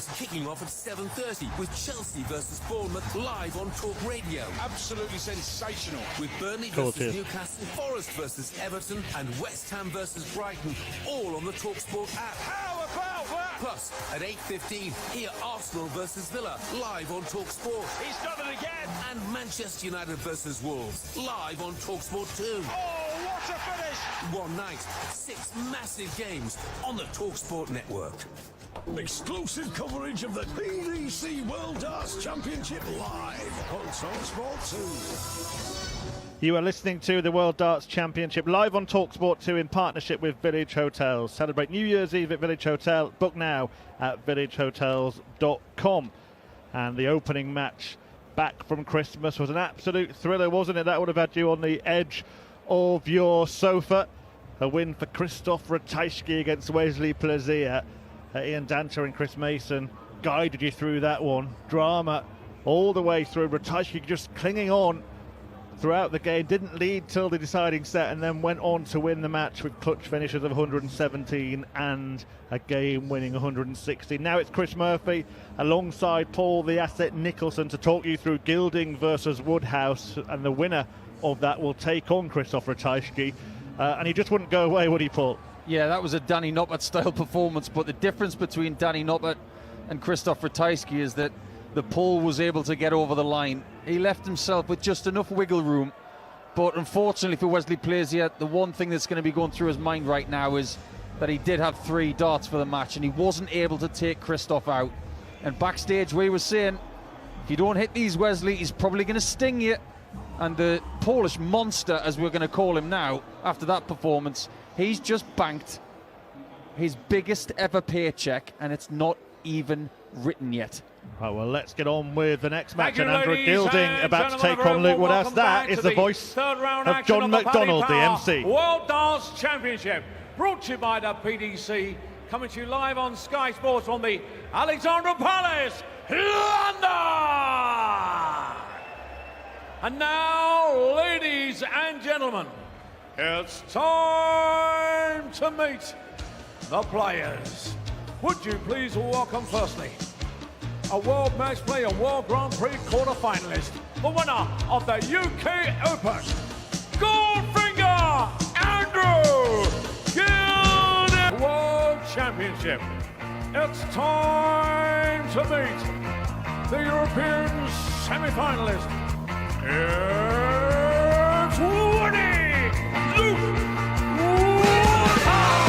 games kicking off at 7:30 with Chelsea versus Bournemouth live on Talk Radio. Absolutely sensational. With Burnley versus Newcastle, Forest versus Everton and West Ham versus Brighton, all on the talkSPORT app. How about that? Plus, at 8:15, hear Arsenal versus Villa live on talkSPORT. He's done it again. And Manchester United versus Wolves live on talkSPORT 2. Oh, what a finish! One night, 6 massive games on the talkSPORT network. Exclusive coverage of the PDC World Darts Championship live on talkSPORT 2. You are listening to the World Darts Championship live on talkSPORT 2 in partnership with Village Hotels. Celebrate New Year's Eve at Village Hotel. Book now at villagehotels.com. And the opening match back from Christmas was an absolute thriller, wasn't it? That would have had you on the edge of your sofa. A win for Christoph Ratajski against Wesley Plaisir. Ian Danter and Chris Mason guided you through that one. Drama all the way through. Ratajski just clinging on throughout the game, didn't lead till the deciding set, and then went on to win the match with clutch finishes of 117 and a game-winning 160. Now it's Chris Murphy alongside Paul the Asset Nicholson to talk you through Gilding versus Woodhouse, and the winner of that will take on Christoph Ratajski, and he just wouldn't go away, would he, Paul? Yeah, that was a Danny Noppert style performance, but the difference between Danny Noppert and Christoph Ratajski is that the Pole was able to get over the line. He left himself with just enough wiggle room, but unfortunately for Wesley Plaisir, the one thing that's going to be going through his mind right now is that he did have 3 darts for the match and he wasn't able to take Christoph out. And backstage we were saying, if you don't hit these, Wesley, he's probably going to sting you. And the Polish monster, as we're going to call him now, after that performance, he's just banked his biggest ever paycheck, and it's not even written yet. Right, well, let's get on with the next match. And Andrew Gilding about to take on Luke Woodhouse. That is the voice of John McDonald, the MC. World Darts Championship, brought to you by the PDC, coming to you live on Sky Sports from the Alexandra Palace, London. And now, ladies and gentlemen, it's time to meet the players. Would you please welcome firstly a World Match Play and World Grand Prix quarter-finalist, the winner of the UK Open, Goldfinger Andrew Gilding. World Championship. It's time to meet the European semi-finalist. It's Woody Luke Woodhouse.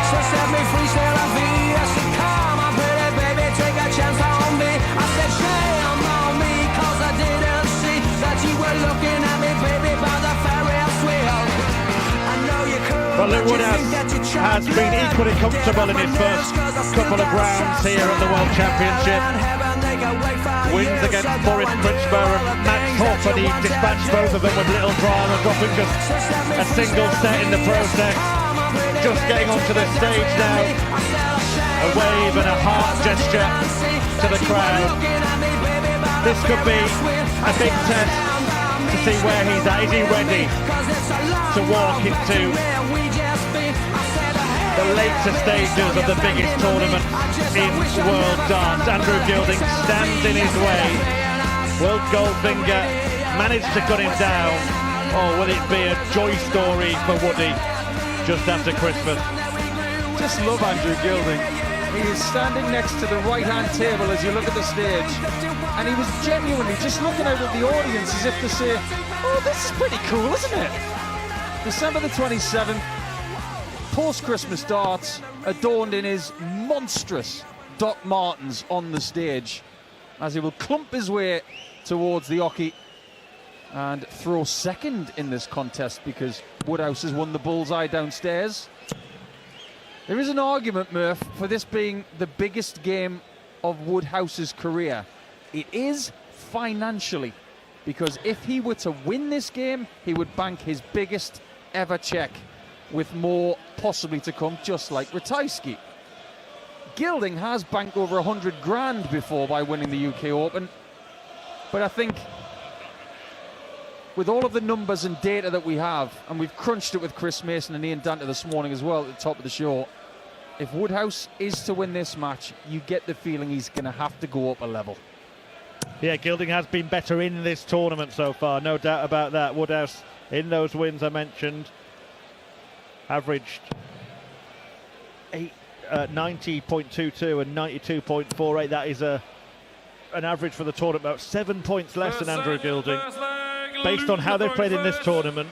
So set me free, say la vie, I said, come on, pretty baby, take a chance on me. I said, shame on me, cause I didn't see that you were looking at me, baby, by the Ferris wheel. I know you could. Well, Luke Woodhouse has been equally comfortable in his first couple of rounds here at the World Championship. Wins against Boris Pritchmer and Max Hoff, and he dispatched both of them with little drama, dropping just a single set in the process. Just getting onto the stage now, a wave and a heart gesture to the crowd. This could be a big test to see where he's at. Is he ready to walk into the later stages of the biggest tournament in World Darts? Andrew Gilding stands in his way. Will Goldfinger manage to cut him down, or will it be a joy story for Woody just after Christmas? Just love Andrew Gilding. He is standing next to the right-hand table as you look at the stage, and he was genuinely just looking out at the audience as if to say, oh, this is pretty cool, isn't it? December the 27th, post-Christmas darts, adorned in his monstrous Doc Martens on the stage, as he will clump his way towards the Oki and throw second in this contest because Woodhouse has won the bullseye downstairs. There is an argument, Murph, for this being the biggest game of Woodhouse's career. It is financially, because if he were to win this game, he would bank his biggest ever check, with more possibly to come, just like Ratajski. Gilding has banked over 100 grand before by winning the UK Open, but I think with all of the numbers and data that we have, and we've crunched it with Chris Mason and Ian Danter this morning as well at the top of the show, if Woodhouse is to win this match, you get the feeling he's going to have to go up a level. Yeah, Gilding has been better in this tournament so far, no doubt about that. Woodhouse, in those wins I mentioned, averaged 90.22 and 92.48. That is an average for the tournament, about 7 points less than Andrew Gilding. Based on how they've played in this tournament,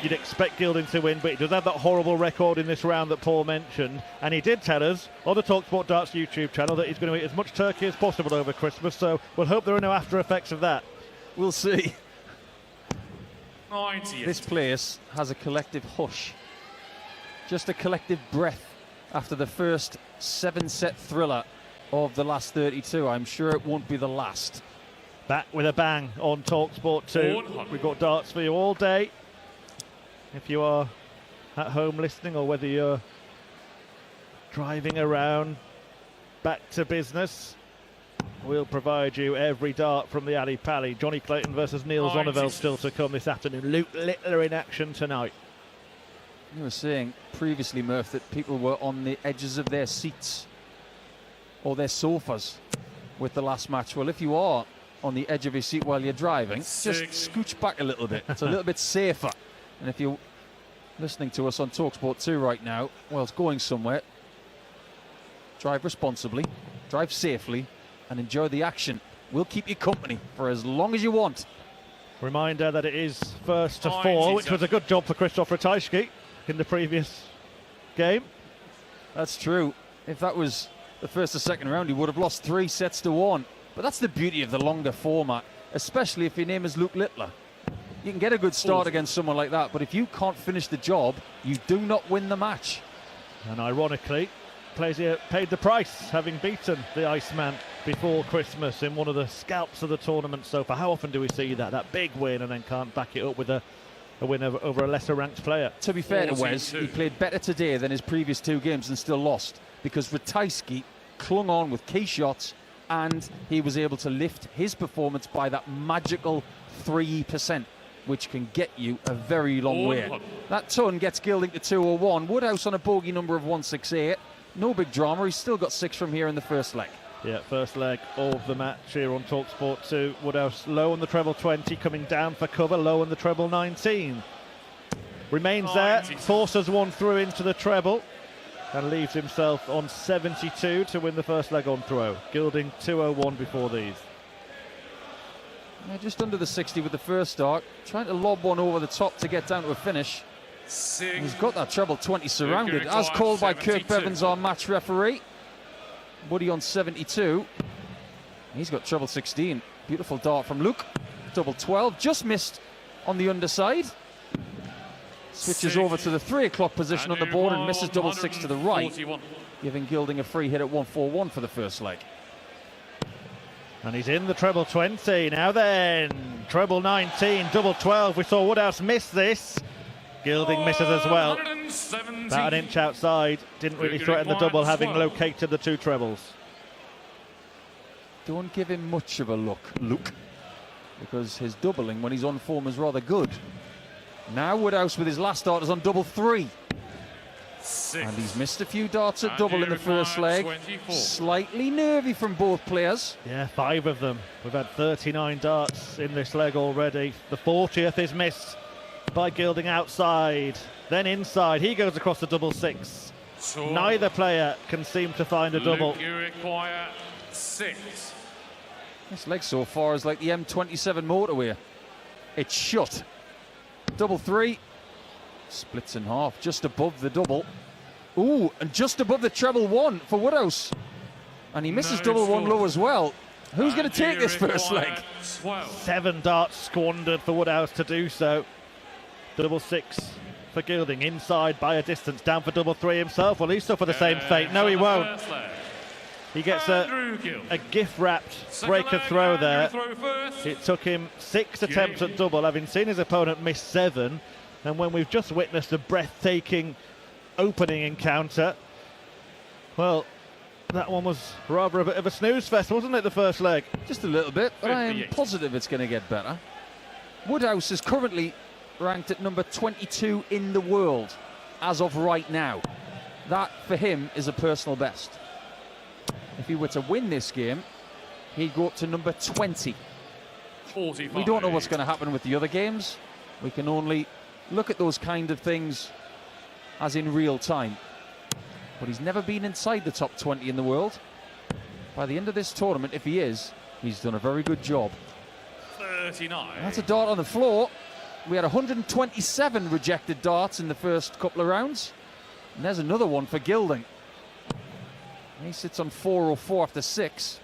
you'd expect Gilding to win, but he does have that horrible record in this round that Paul mentioned, and he did tell us on the talkSPORT Darts YouTube channel that he's going to eat as much turkey as possible over Christmas, so we'll hope there are no after effects of that. We'll see. This place has a collective hush, just a collective breath after the first 7-set thriller of the last 32. I'm sure it won't be the last. Back with a bang on talkSPORT 2. We've got darts for you all day. If you are at home listening, or whether you're driving around, back to business, we'll provide you every dart from the Ali Pally. Johnny Clayton versus Niels Zonneveld still to come this afternoon. Luke Littler in action tonight. You were saying previously, Murph, that people were on the edges of their seats or their sofas with the last match. Well, if you are on the edge of your seat while you're driving, just scooch back a little bit. It's a little bit safer. And if you're listening to us on talkSPORT 2 right now, well, it's going somewhere. Drive responsibly, drive safely, and enjoy the action. We'll keep you company for as long as you want. Reminder that it is first to 4, which was a good job for Krzysztof Ratajski in the previous game. That's true. If that was the first or second round, he would have lost 3 sets to 1. But that's the beauty of the longer format, especially if your name is Luke Littler. You can get a good start against someone like that, but if you can't finish the job, you do not win the match. And ironically, Plaisir paid the price, having beaten the Iceman before Christmas in one of the scalps of the tournament so far. How often do we see that big win and then can't back it up with a win over a lesser ranked player? To be fair to Wes, he played better today than his previous 2 games and still lost, because Ratajski clung on with key shots and he was able to lift his performance by that magical 3%, which can get you a very long way. That ton gets Gilding to 201. Woodhouse on a bogey number of 168. No big drama. He's still got 6 from here in the first leg. Yeah, first leg of the match here on talkSPORT 2. Woodhouse low on the treble 20, coming down for cover, low on the treble 19. Remains there, forces one through into the treble, and leaves himself on 72 to win the first leg on throw. Gilding 201 before these. Yeah, just under the 60 with the first start, trying to lob one over the top to get down to a finish. He's got that treble 20 surrounded, as called by Kirk Bevins, our match referee. Woody on 72. He's got treble 16. Beautiful dart from Luke. Double 12, just missed on the underside. Switches over to the 3 o'clock position on the board and misses double 6 to the right, giving Gilding a free hit at 141 for the first leg. And he's in the treble 20. Now then, treble 19, double 12. We saw Woodhouse miss this. Gilding misses as well. About an inch outside. Didn't really threaten the double, having located the 2 trebles. Don't give him much of a look, Luke, because his doubling when he's on form is rather good. Now Woodhouse with his last start is on double 3. And he's missed a few darts at double in the first leg. 24. Slightly nervy from both players. Yeah, 5 of them. We've had 39 darts in this leg already. The 40th is missed by Gilding outside, then inside. He goes across the double 6. Neither player can seem to find a double. You require 6. This leg so far is like the M27 motorway. It's shut. Double 3. Splits in half, just above the double. Ooh, and just above the treble 1 for Woodhouse. And he misses double 1 low as well. Who's going to take this first leg? 7 darts squandered for Woodhouse to do so. Double 6 for Gilding, inside by a distance, down for double 3 himself. Will he suffer the same fate? No, he won't. He gets a gift-wrapped breaker throw there. It took him 6 attempts at double, having seen his opponent miss 7. And when we've just witnessed a breathtaking opening encounter, well, that one was rather a bit of a snooze fest, wasn't it, the first leg? Just a little bit, but I am positive it's going to get better. Woodhouse is currently ranked at number 22 in the world as of right now. That, for him, is a personal best. If he were to win this game, he'd go up to number 20. 45. We don't know what's going to happen with the other games. We can only look at those kind of things as in real time. But he's never been inside the top 20 in the world. By the end of this tournament, if he is, he's done a very good job. 39. That's a dart on the floor. We had 127 rejected darts in the first couple of rounds. And there's another one for Gilding. He sits on 404 after 6.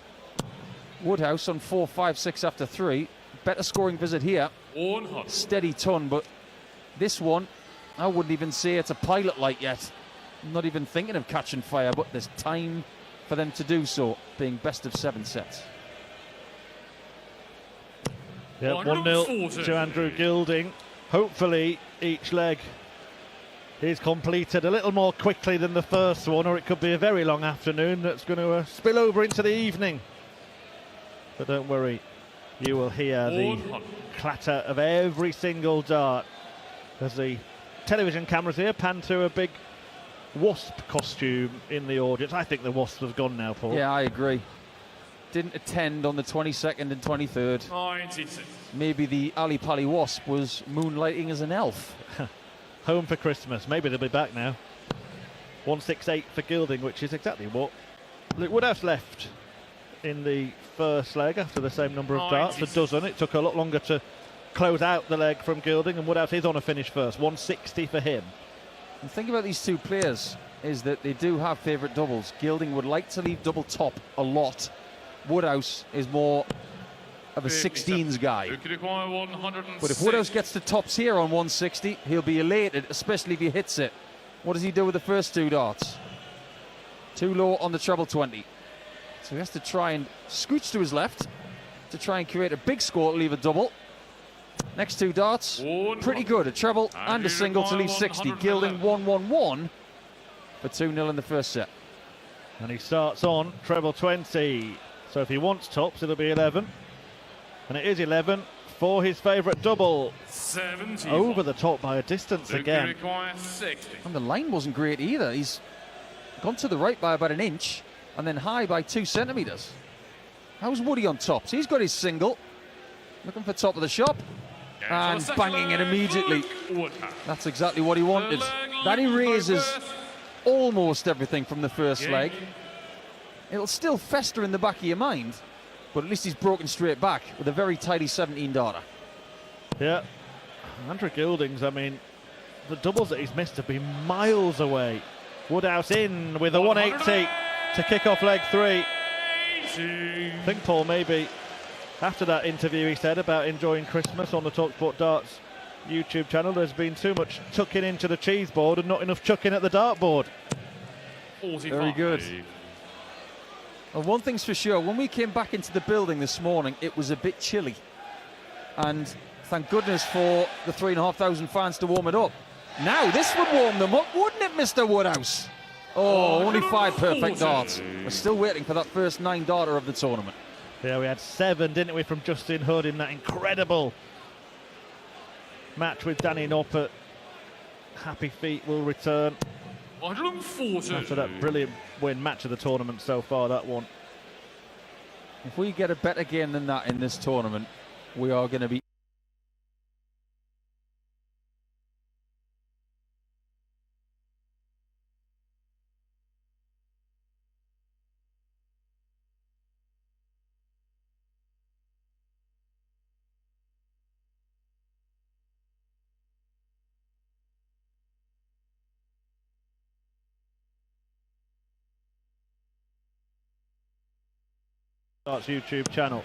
Woodhouse on 456 after 3. Better scoring visit here. 100. Steady ton, but this one, I wouldn't even say it's a pilot light yet. I'm not even thinking of catching fire, but there's time for them to do so, being best of 7 sets. Yeah, 1-0 to Andrew Gilding. Hopefully each leg is completed a little more quickly than the first one, or it could be a very long afternoon that's going to spill over into the evening. But don't worry, you will hear the clatter of every single dart as the television cameras here pan to a big wasp costume in the audience. I think the wasp has gone now, Paul. Yeah, I agree. Didn't attend on the 22nd and 23rd. 96. Maybe the Ali Pali wasp was moonlighting as an elf. Home for Christmas. Maybe they'll be back now. 168 for Gilding, which is exactly what Luke Woodhouse left in the first leg after the same number of darts, a dozen. It took a lot longer to close out the leg from Gilding, and Woodhouse is on a finish first. 160 for him. The thing about these two players is that they do have favourite doubles. Gilding would like to leave double top a lot. Woodhouse is more of a 16s guy. But if Woodhouse gets to tops here on 160, he'll be elated, especially if he hits it. What does he do with the first 2 darts? Too low on the treble 20. So he has to try and scooch to his left to try and create a big score to leave a double. Next 2 darts, pretty good. A treble and a single to leave 60. Gilding 1-1-1 for 2-0 in the first set. And he starts on treble 20. So if he wants tops, it'll be 11. And it is 11 for his favourite double. 70. Over the top by a distance again. And the line wasn't great either. He's gone to the right by about an inch and then high by 2 centimetres. How's Woody on tops? He's got his single. Looking for top of the shop. And banging it immediately. That's exactly what he wanted. That erases almost everything from the first leg. It'll still fester in the back of your mind, but at least he's broken straight back with a very tidy 17-darter. Yeah. Andrew Gilding's, I mean, the doubles that he's missed have been miles away. Woodhouse in with a 180 to kick off leg 3. I think, Paul, maybe after that interview he said about enjoying Christmas on the talkSPORT Darts YouTube channel, there's been too much tucking into the cheese board and not enough chucking at the dartboard. 45. Very good. Well, one thing's for sure, when we came back into the building this morning, it was a bit chilly. And thank goodness for the 3,500 fans to warm it up. Now, this would warm them up, wouldn't it, Mr. Woodhouse? Oh, only 5 perfect darts. We're still waiting for that first 9-darter of the tournament. Yeah, we had 7, didn't we, from Justin Hood in that incredible match with Danny Noppert. Happy Feet will return 140. after that brilliant win, match of the tournament so far, that one. If we get a better game than that in this tournament, we are going to be Darts YouTube channel.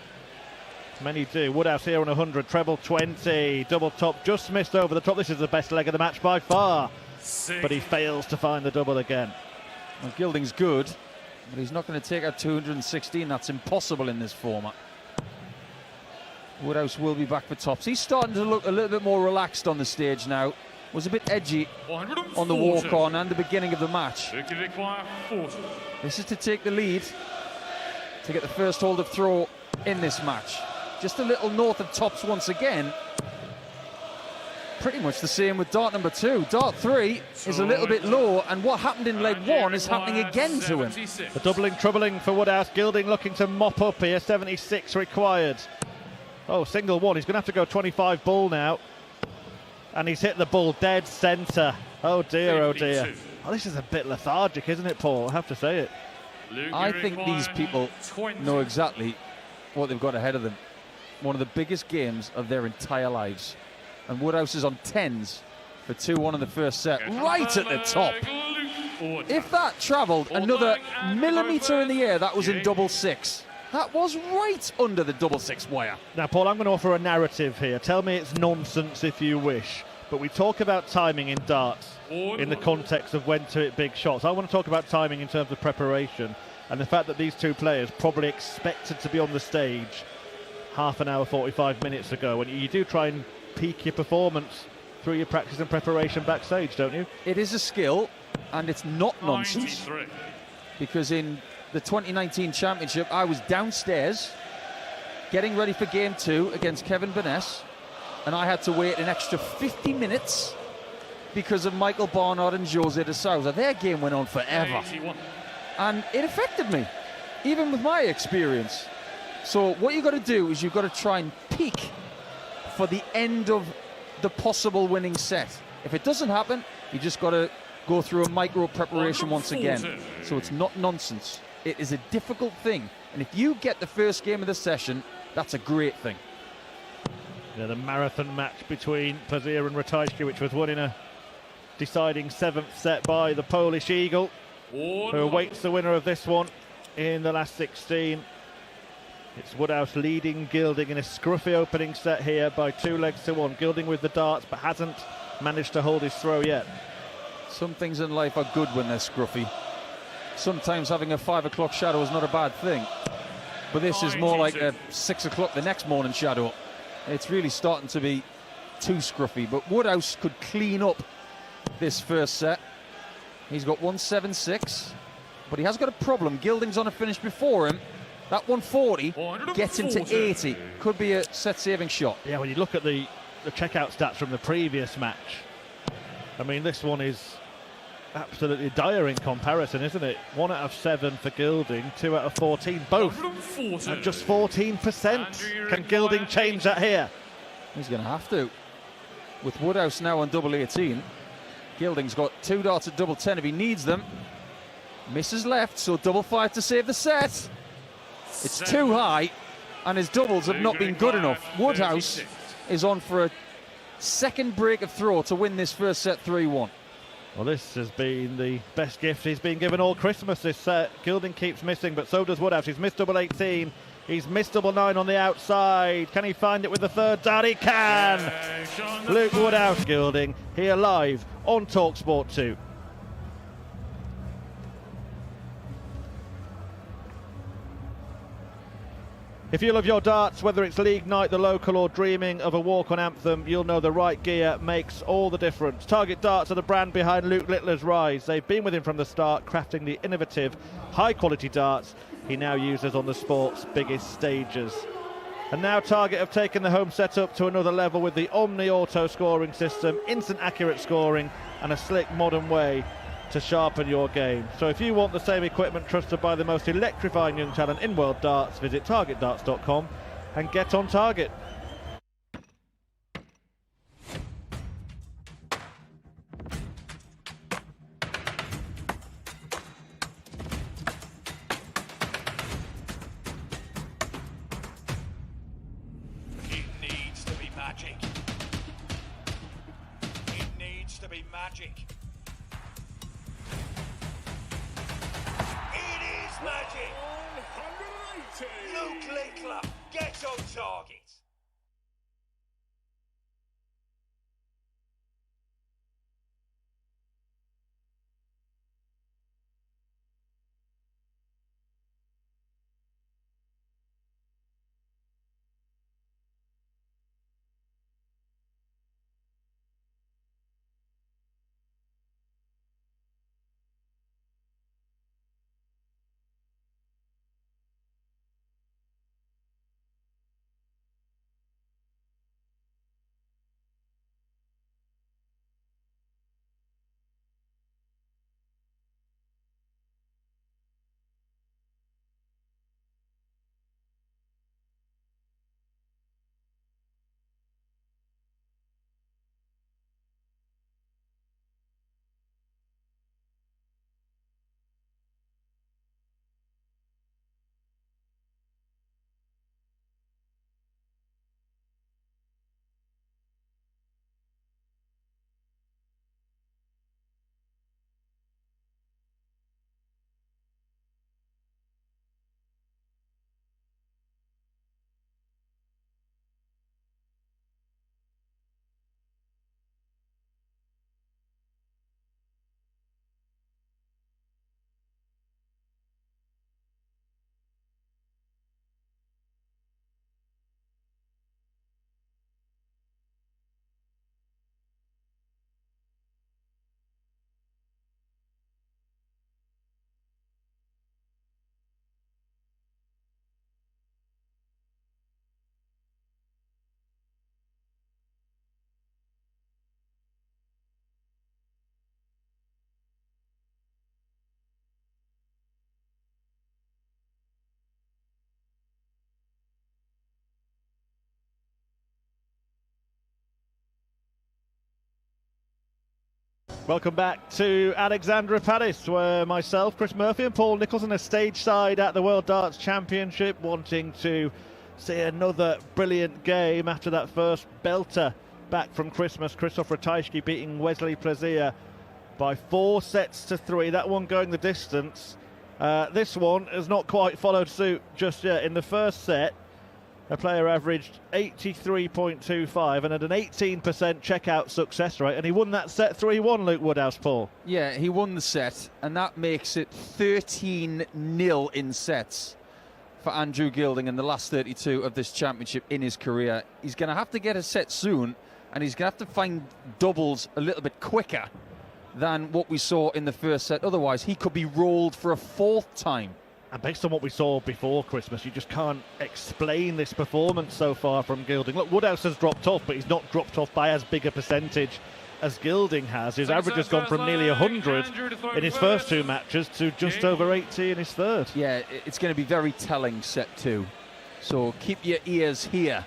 Many do. Woodhouse here on 100, treble 20, double top just missed over the top. This is the best leg of the match by far, but he fails to find the double again. Well, Gilding's good, but he's not going to take out 216. That's impossible in this format. Woodhouse will be back for tops. He's starting to look a little bit more relaxed on the stage now. Was a bit edgy on the walk-on and the beginning of the match. This is to take the lead, to get the first hold of throw in this match. Just a little north of tops once again. Pretty much the same with dart number 2. Dart 3 is a little bit low, and what happened in leg 1 is happening again to him. The doubling, troubling for Woodhouse. Gilding looking to mop up here. 76 required. Oh, single one. He's going to have to go 25 ball now. And he's hit the ball dead centre. Oh dear, oh dear. Oh, this is a bit lethargic, isn't it, Paul? I have to say it. I think these people know exactly what they've got ahead of them. One of the biggest games of their entire lives. And Woodhouse is on 10s for 2-1 in the first set, right at the top. If that travelled another millimetre in the air, that was in double 6. That was right under the double 6 wire. Now, Paul, I'm going to offer a narrative here. Tell me it's nonsense if you wish. But we talk about timing in darts in the context of when to hit big shots. I want to talk about timing in terms of preparation and the fact that these two players probably expected to be on the stage half an hour, 45 minutes ago. And you do try and peak your performance through your practice and preparation backstage, don't you? It is a skill, and it's not nonsense. Because in the 2019 championship, I was downstairs getting ready for game 2 against Kevin Burness, and I had to wait an extra 50 minutes because of Michael Barnard and Jose de Souza. Their game went on forever, and it affected me, even with my experience. So what you've got to do is you've got to try and peak for the end of the possible winning set. If it doesn't happen, you just got to go through a micro preparation once again. So it's not nonsense. It is a difficult thing, and if you get the first game of the session, that's a great thing. Yeah, the marathon match between Pazir and Ratajski, which was won in a deciding 7th set by the Polish Eagle, who awaits the winner of this one in the last 16. It's Woodhouse leading Gilding in a scruffy opening set here by 2 legs to 1. Gilding with the darts, but hasn't managed to hold his throw yet. Some things in life are good when they're scruffy. Sometimes having a 5 o'clock shadow is not a bad thing. But this is more like a 6 o'clock the next morning shadow. It's really starting to be too scruffy. But Woodhouse could clean up this first set. He's got 176, but he has got a problem. Gilding's on a finish before him. That 140 gets him to 80. Could be a set-saving shot. Yeah, when you look at the checkout stats from the previous match, I mean, this one is absolutely dire in comparison, isn't it? 1 out of 7 for Gilding, 2 out of 14, both at just 14%. Can Gilding change that here? He's going to have to. With Woodhouse now on double 18, Gilding's got 2 darts at double 10 if he needs them. Misses left, so double 5 to save the set. It's too high, and his doubles have not been good enough. Woodhouse is on for a second break of throw to win this first set 3-1. Well, this has been the best gift he's been given all Christmas, this set. Gilding keeps missing, but so does Woodhouse. He's missed double 18. He's missed double 9 on the outside. Can he find it with the third dart? He can! Luke Woodhouse. Gilding here live on talkSPORT 2. If you love your darts, whether it's league night, the local, or dreaming of a walk-on anthem, you'll know the right gear makes all the difference. Target Darts are the brand behind Luke Littler's rise. They've been with him from the start, crafting the innovative, high-quality darts he now uses on the sport's biggest stages. And now Target have taken the home setup to another level with the Omni Auto scoring system, instant accurate scoring, and a slick modern way to sharpen your game. So if you want the same equipment trusted by the most electrifying young talent in world darts, visit targetdarts.com and get on target. It needs to be magic. It needs to be magic. Magic! 180! Luke Littler gets on target! Welcome back to Alexandra Palace, where myself, Chris Murphy and Paul Nicholson are stage side at the World Darts Championship, wanting to see another brilliant game after that first belter back from Christmas. Krzysztof Ratajski beating Wesley Plaisir by 4-3. That one going the distance. This one has not quite followed suit just yet. In the first set, a player averaged 83.25 and had an 18% checkout success rate, and he won that set 3-1, Luke Woodhouse, Paul. Yeah, he won the set, and that makes it 13-0 in sets for Andrew Gilding in the last 32 of this championship in his career. He's going to have to get a set soon, and he's going to have to find doubles a little bit quicker than what we saw in the first set. Otherwise, he could be rolled for a fourth time. And based on what we saw before Christmas, you just can't explain this performance so far from Gilding. Look, Woodhouse has dropped off, but he's not dropped off by as big a percentage as Gilding has. His average has gone from nearly 100 in his first two matches to just over 80 in his third. Yeah, it's going to be very telling set two. So keep your ears here,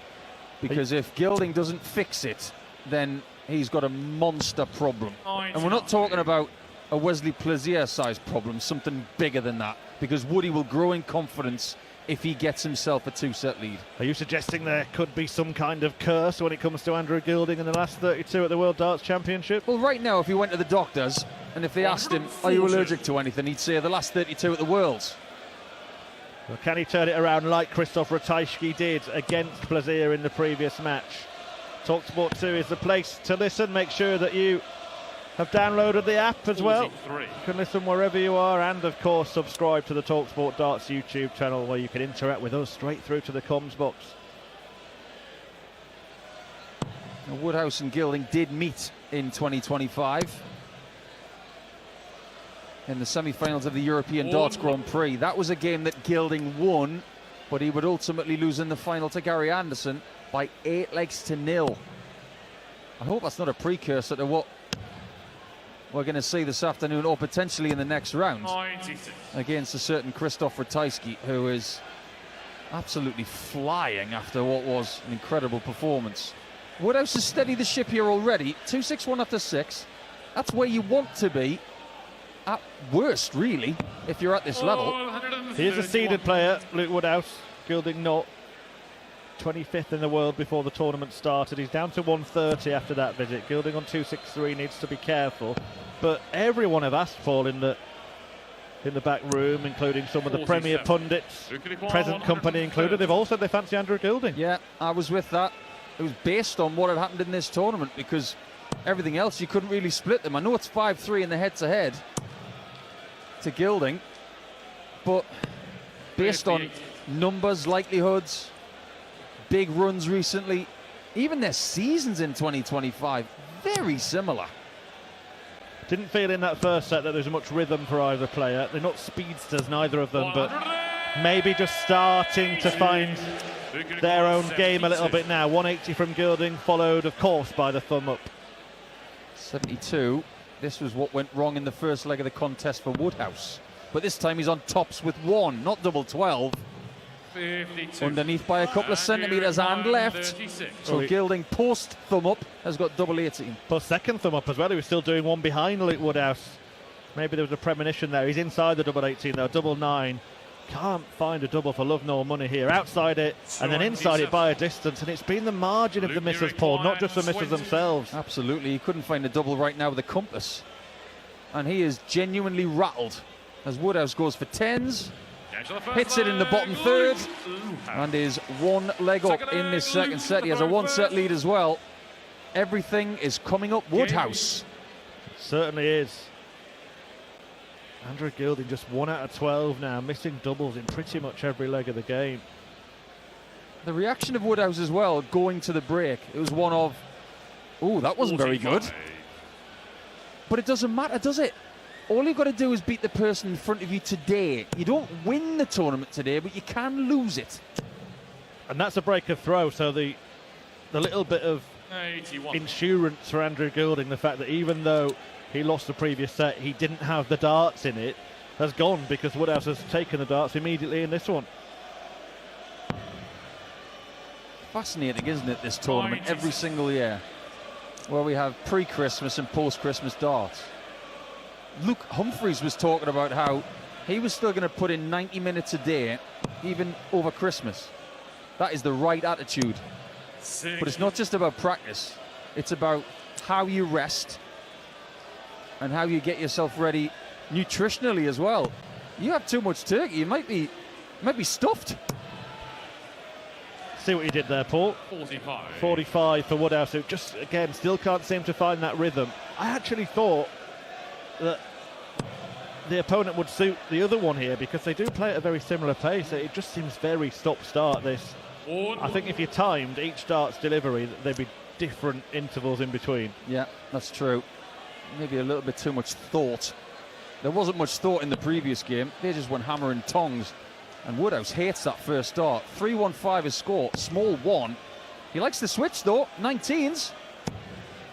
because if Gilding doesn't fix it, then he's got a monster problem. And we're not talking about a Wesley Plaisir-sized problem, something bigger than that, because Woody will grow in confidence if he gets himself a two-set lead. Are you suggesting there could be some kind of curse when it comes to Andrew Gilding in the last 32 at the World Darts Championship? Well, right now, if he went to the doctors and if they asked him, are you allergic to anything, he'd say the last 32 at the Worlds. Well, can he turn it around like Krzysztof Ratajski did against Plaisir in the previous match? talkSPORT 2 is the place to listen. Make sure that you have downloaded the app as well. You can listen wherever you are, and of course subscribe to the talkSPORT Darts YouTube channel, where you can interact with us straight through to the comms box. Now, Woodhouse and Gilding did meet in 2025 in the semi-finals of the European Darts Grand Prix. That was a game that Gilding won, but he would ultimately lose in the final to Gary Anderson by 8-0. I hope that's not a precursor to what we're going to see this afternoon, or potentially in the next round, against a certain Krzysztof Ratajski, who is absolutely flying after what was an incredible performance. Woodhouse has steadied the ship here already. 2-6-1 after 6. That's where you want to be, at worst, really, if you're at this level. He is a seeded player, Luke Woodhouse. Gilding not. 25th in the world before the tournament started. He's down to 130 after that visit. Gilding on 263 needs to be careful. But everyone have asked Paul in the back room, including some of the premier pundits, present company included, they've all said they fancy Andrew Gilding. Yeah, I was with that. It was based on what had happened in this tournament, because everything else you couldn't really split them. I know it's 5-3 in the head-to-head to Gilding, but based on numbers, likelihoods, big runs recently, even their seasons in 2025, very similar. Didn't feel in that first set that there's much rhythm for either player. They're not speedsters, neither of them, but maybe just starting to find their own game a little bit now. 180 from Gilding, followed, of course, by the thumb up. 72. This was what went wrong in the first leg of the contest for Woodhouse. But this time he's on tops with 1, not double 12. 52. Underneath by a couple of centimetres and left. So Gilding post thumb up has got double 18. Plus second thumb up as well. He was still doing one behind Luke Woodhouse. Maybe there was a premonition there. He's inside the double 18 though. Double 9. Can't find a double for love nor money here. Outside it and then inside it by a distance. And it's been the margin of the misses, Paul, not just the misses themselves. Absolutely. He couldn't find a double right now with a compass. And he is genuinely rattled as Woodhouse goes for 10s. Hits it in the bottom third and is 1 leg up in this second set. He has a 1-set lead as well. Everything is coming up Woodhouse. It certainly is. Andrew Gilding just 1 out of 12 now, missing doubles in pretty much every leg of the game. The reaction of Woodhouse as well, going to the break, it was one of, oh, that wasn't very good. But it doesn't matter, does it? All you've got to do is beat the person in front of you today. You don't win the tournament today, but you can lose it. And that's a break of throw, so the little bit of insurance for Andrew Gilding, the fact that even though he lost the previous set, he didn't have the darts in it, has gone, because Woodhouse has taken the darts immediately in this one. Fascinating, isn't it, this tournament, every single year? where we have pre-Christmas and post-Christmas darts. Luke Humphreys was talking about how he was still going to put in 90 minutes a day, even over Christmas. That is the right attitude. But it's not just about practice. It's about how you rest and how you get yourself ready nutritionally as well. You have too much turkey, you might be stuffed. See what you did there, Paul. 45 for Woodhouse, who just, again, still can't seem to find that rhythm. I actually thought that the opponent would suit the other one here because they do play at a very similar pace. It just seems very stop-start, this. I think if you timed each dart's delivery, there'd be different intervals in between. Yeah, that's true. Maybe a little bit too much thought. There wasn't much thought in the previous game. They just went hammer and tongs. And Woodhouse hates that first dart. 3-1-5 his score, small one. He likes the switch though, 19s.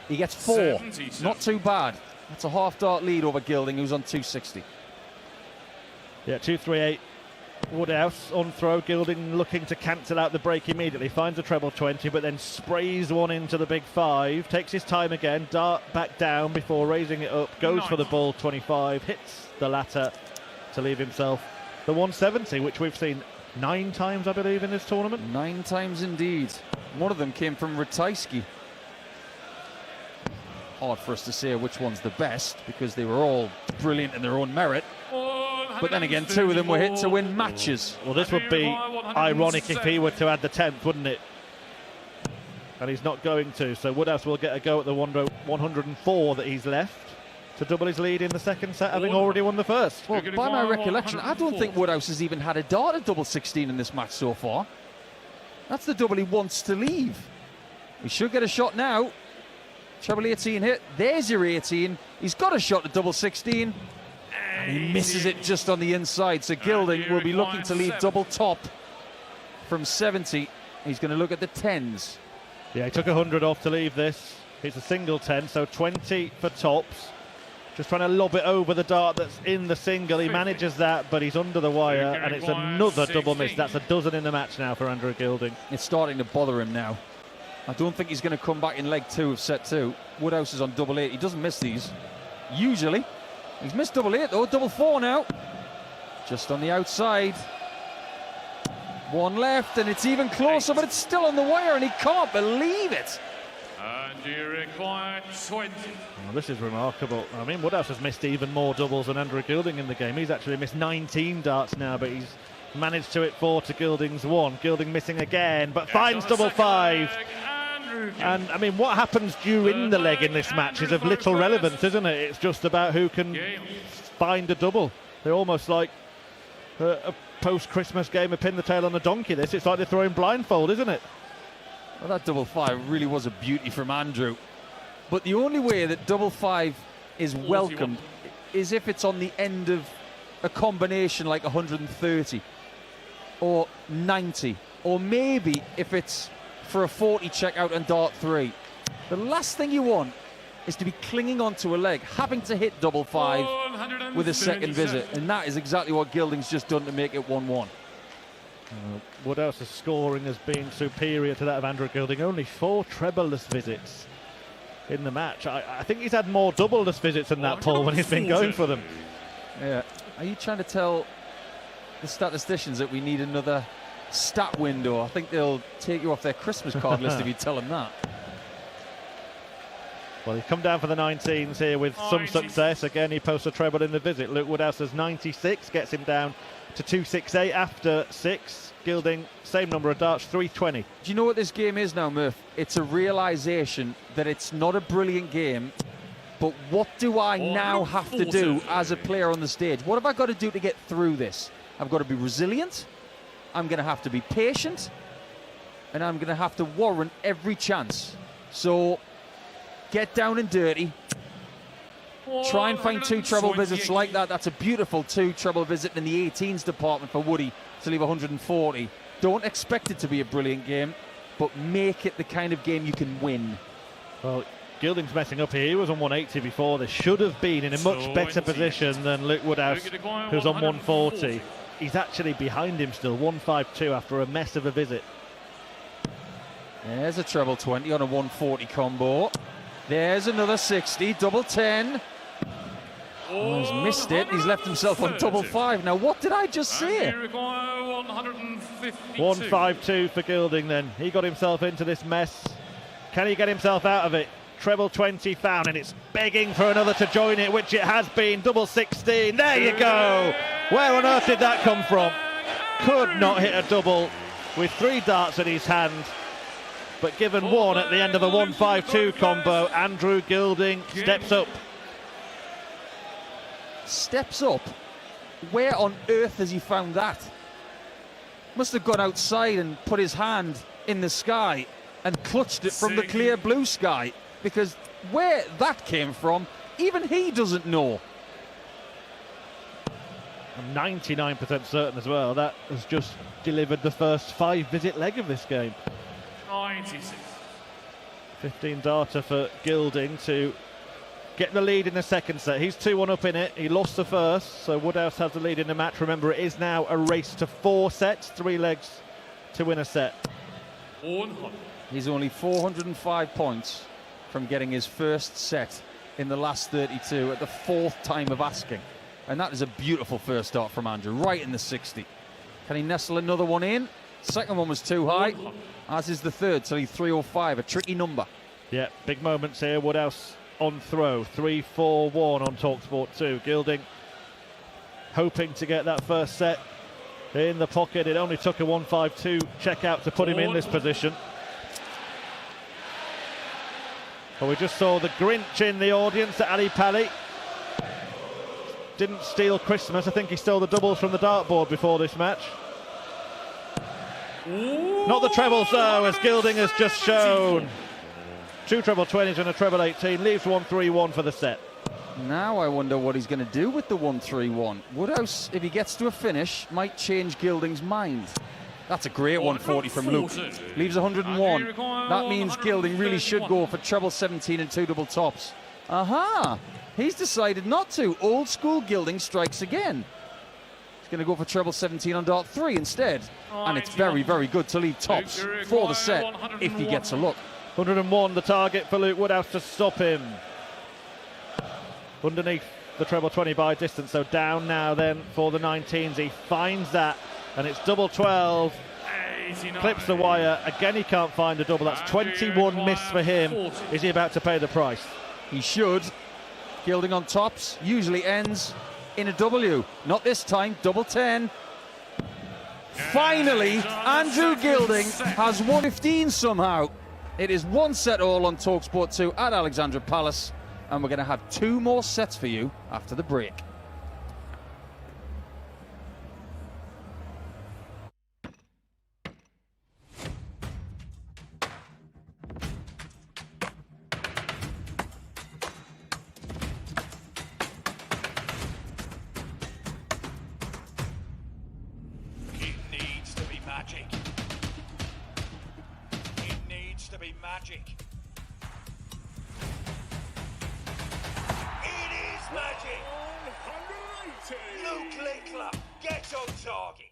He gets 4, not too bad. That's a half dart lead over Gilding, who's on 260. Yeah, 2-3-8. Woodhouse on throw. Gilding looking to cancel out the break immediately. Finds a treble 20, but then sprays one into the big 5. Takes his time again. Dart back down before raising it up. Goes for the ball 25. Hits the latter to leave himself the 170, which we've seen 9 times, I believe, in this tournament. 9 times indeed. One of them came from Ratajski. Hard for us to say which one's the best because they were all brilliant in their own merit. But then again, 2 of them were hit to win matches. Well, this would be ironic if he were to add the 10th, wouldn't it? And he's not going to, so Woodhouse will get a go at the 104 that he's left to double his lead in the second set, having already won the first. Well, by my recollection, I don't think Woodhouse has even had a dart at double 16 in this match so far. That's the double he wants to leave. He should get a shot now. Treble 18 hit. There's your 18. He's got a shot at double 16. And he misses it just on the inside. So Gilding will be looking to leave double top from 70. He's going to look at the 10s. Yeah, he took 100 off to leave this. It's a single 10, so 20 for tops. Just trying to lob it over the dart that's in the single. He manages that, but he's under the wire, and it's another double miss. That's a dozen in the match now for Andrew Gilding. It's starting to bother him now. I don't think he's going to come back in leg 2 of set 2. Woodhouse is on double 8. He doesn't miss these, usually. He's missed double 8, though. Double 4 now. Just on the outside. 1 left, and it's even closer, but it's still on the wire, and he can't believe it. And you require 20. Well, this is remarkable. I mean, Woodhouse has missed even more doubles than Andrew Gilding in the game. He's actually missed 19 darts now, but he's managed to hit 4 to Gilding's 1. Gilding missing again, but finds double 5. And, I mean, what happens during the leg in this match is of little relevance, isn't it? It's just about who can find a double. They're almost like a post-Christmas game of pin the tail on a donkey, this. It's like they're throwing blindfold, isn't it? Well, that double 5 really was a beauty from Andrew. But the only way that double 5 is welcomed is if it's on the end of a combination like 130 or 90, or maybe if it's for a 40 check out and dart 3. The last thing you want is to be clinging onto a leg, having to hit double 5 with a second visit, and that is exactly what Gilding's just done to make it 1-1. Woodhouse's scoring has been superior to that of Andrew Gilding. Only 4 treble-less visits in the match. I think he's had more double-less visits than that, Paul, when he's been going for them. Yeah. Are you trying to tell the statisticians that we need another stat window? I think they'll take you off their Christmas card list if you tell them that. Well, he's come down for the 19s here with some success. Again, he posts a treble in the visit. Luke Woodhouse has 96, gets him down to 268 after 6. Gilding, same number of darts, 320. Do you know what this game is now, Murph? It's a realisation that it's not a brilliant game, but what do I now have to do as a player on the stage? What have I got to do to get through this? I've got to be resilient, I'm going to have to be patient, and I'm going to have to warrant every chance. So, get down and dirty. Try and find 2 treble visits like that. That's a beautiful 2 treble visit in the 18s department for Woody to leave 140. Don't expect it to be a brilliant game, but make it the kind of game you can win. Well, Gilding's messing up here. He was on 180 before. They should have been in a much better position than Luke Woodhouse, who's on 140. He's actually behind him still, 152 after a mess of a visit. There's a treble 20 on a 140 combo. There's another 60, double 10. Oh, he's missed it. He's left himself on double 5. Now, what did I just say? 152 for Gilding then. He got himself into this mess. Can he get himself out of it? Treble 20 found, and it's begging for another to join it, which it has been. Double 16. There you go. Where on earth did that come from? Could not hit a double with 3 darts in his hand. But given one at the end of a 152 combo, Andrew Gilding steps up. Steps up? Where on earth has he found that? Must have gone outside and put his hand in the sky and clutched it from the clear blue sky, because where that came from, even he doesn't know. I'm 99% certain as well that has just delivered the first 5-visit leg of this game. 96. 15 darter for Gilding to get the lead in the second set. He's 2-1 up in it. He lost the first, so Woodhouse has the lead in the match. Remember, it is now a race to 4 sets, 3 legs to win a set. He's only 405 points from getting his first set in the last 32 at the 4th time of asking. And that is a beautiful first start from Andrew, right in the 60. Can he nestle another one in? Second one was too high, as is the third, so he's 305, a tricky number. Yeah, big moments here. Woodhouse on throw, 3-4-1 on talkSPORT 2. Gilding hoping to get that first set in the pocket. It only took a 152 checkout to put him in this position. But we just saw the Grinch in the audience at Ali Pali. Didn't steal Christmas. I think he stole the doubles from the dartboard before this match. Not the trebles though, as Gilding has just shown. 2 treble 20s and a treble 18, leaves 1-3-1 for the set. Now I wonder what he's going to do with the 1-3-1. Woodhouse, if he gets to a finish, might change Gilding's mind. That's a great 140 from Luke. Leaves 101. That means Gilding really should go for treble 17 and 2 double tops. Aha! He's decided not to. Old school Gilding strikes again. He's going to go for treble 17 on dart 3 instead. And it's very, very good to leave tops for the set if he gets a look. 101 the target for Luke Woodhouse to stop him. Underneath the treble 20 by distance, so down now then for the 19s. He finds that, and it's double 12. Clips the wire. Again, he can't find a double. That's 21 miss for him. Is he about to pay the price? He should. Gilding on tops usually ends in a W. Not this time, double 10. Finally, Andrew Gilding has 115 somehow. It is 1 set all on talkSPORT 2 at Alexandra Palace, and we're going to have 2 more sets for you after the break. It needs to be magic. It needs to be magic. It is magic. 180. Luke Lickler gets on target.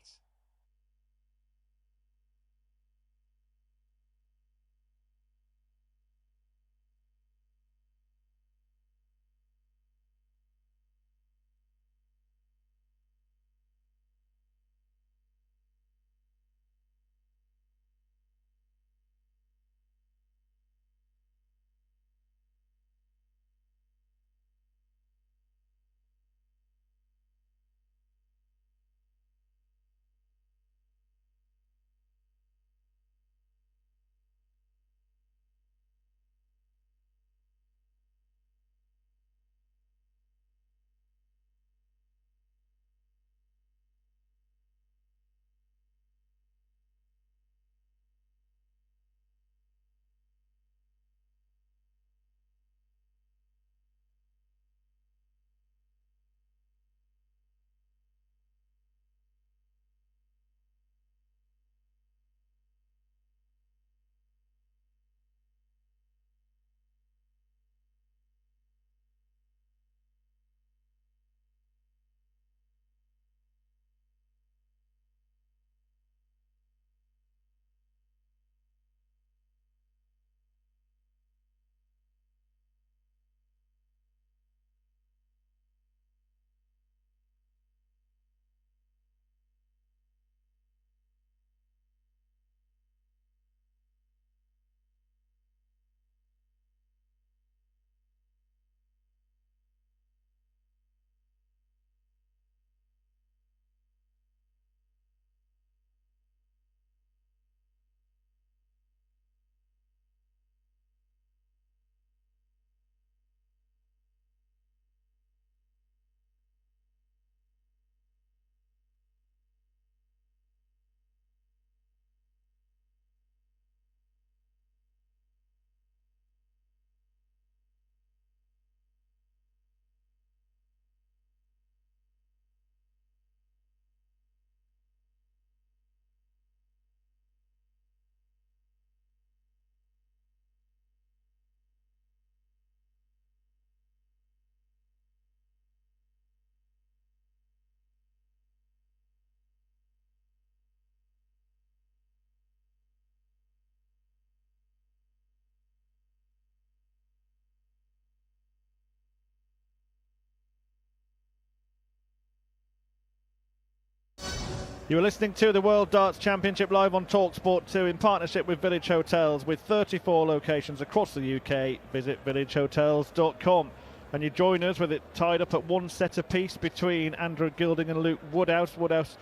You are listening to the World Darts Championship live on talkSPORT 2 in partnership with Village Hotels. With 34 locations across the UK, visit villagehotels.com. And you join us with it tied up at 1 set apiece between Andrew Gilding and Luke Woodhouse. Woodhouse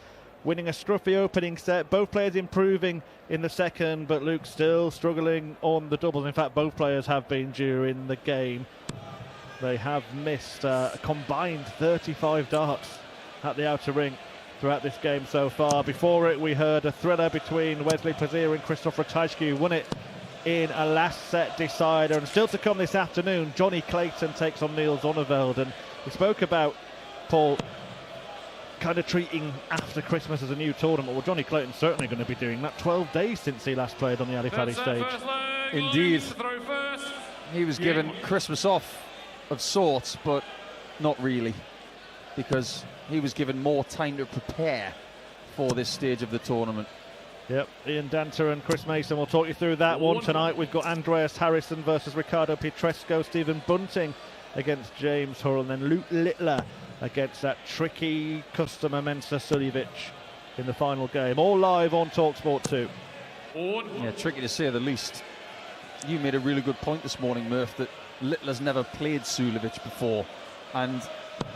winning a scruffy opening set. Both players improving in the second, but Luke still struggling on the doubles. In fact, both players have been during the game. They have missed a combined 35 darts at the outer ring throughout this game so far. Before it, we heard a thriller between Wesley Pazier and Christopher Ratajski, who won it in a last set decider. And still to come this afternoon, Johnny Clayton takes on Niels Zonneveld. And we spoke about, Paul, kind of treating after Christmas as a new tournament. Well, Johnny Clayton's certainly going to be doing that. 12 days since he last played on the Ali Fali stage. Indeed. He was given Christmas off of sorts, but not really, because he was given more time to prepare for this stage of the tournament. Yep, Ian Danter and Chris Mason will talk you through that one tonight. We've got Andreas Harrison versus Ricardo Pietresco, Stephen Bunting against James Hurrell, and then Luke Littler against that tricky customer Mensa Suljovic in the final game. All live on talkSPORT 2. Yeah, tricky to say the least. You made a really good point this morning, Murph, that Littler's never played Suljovic before, and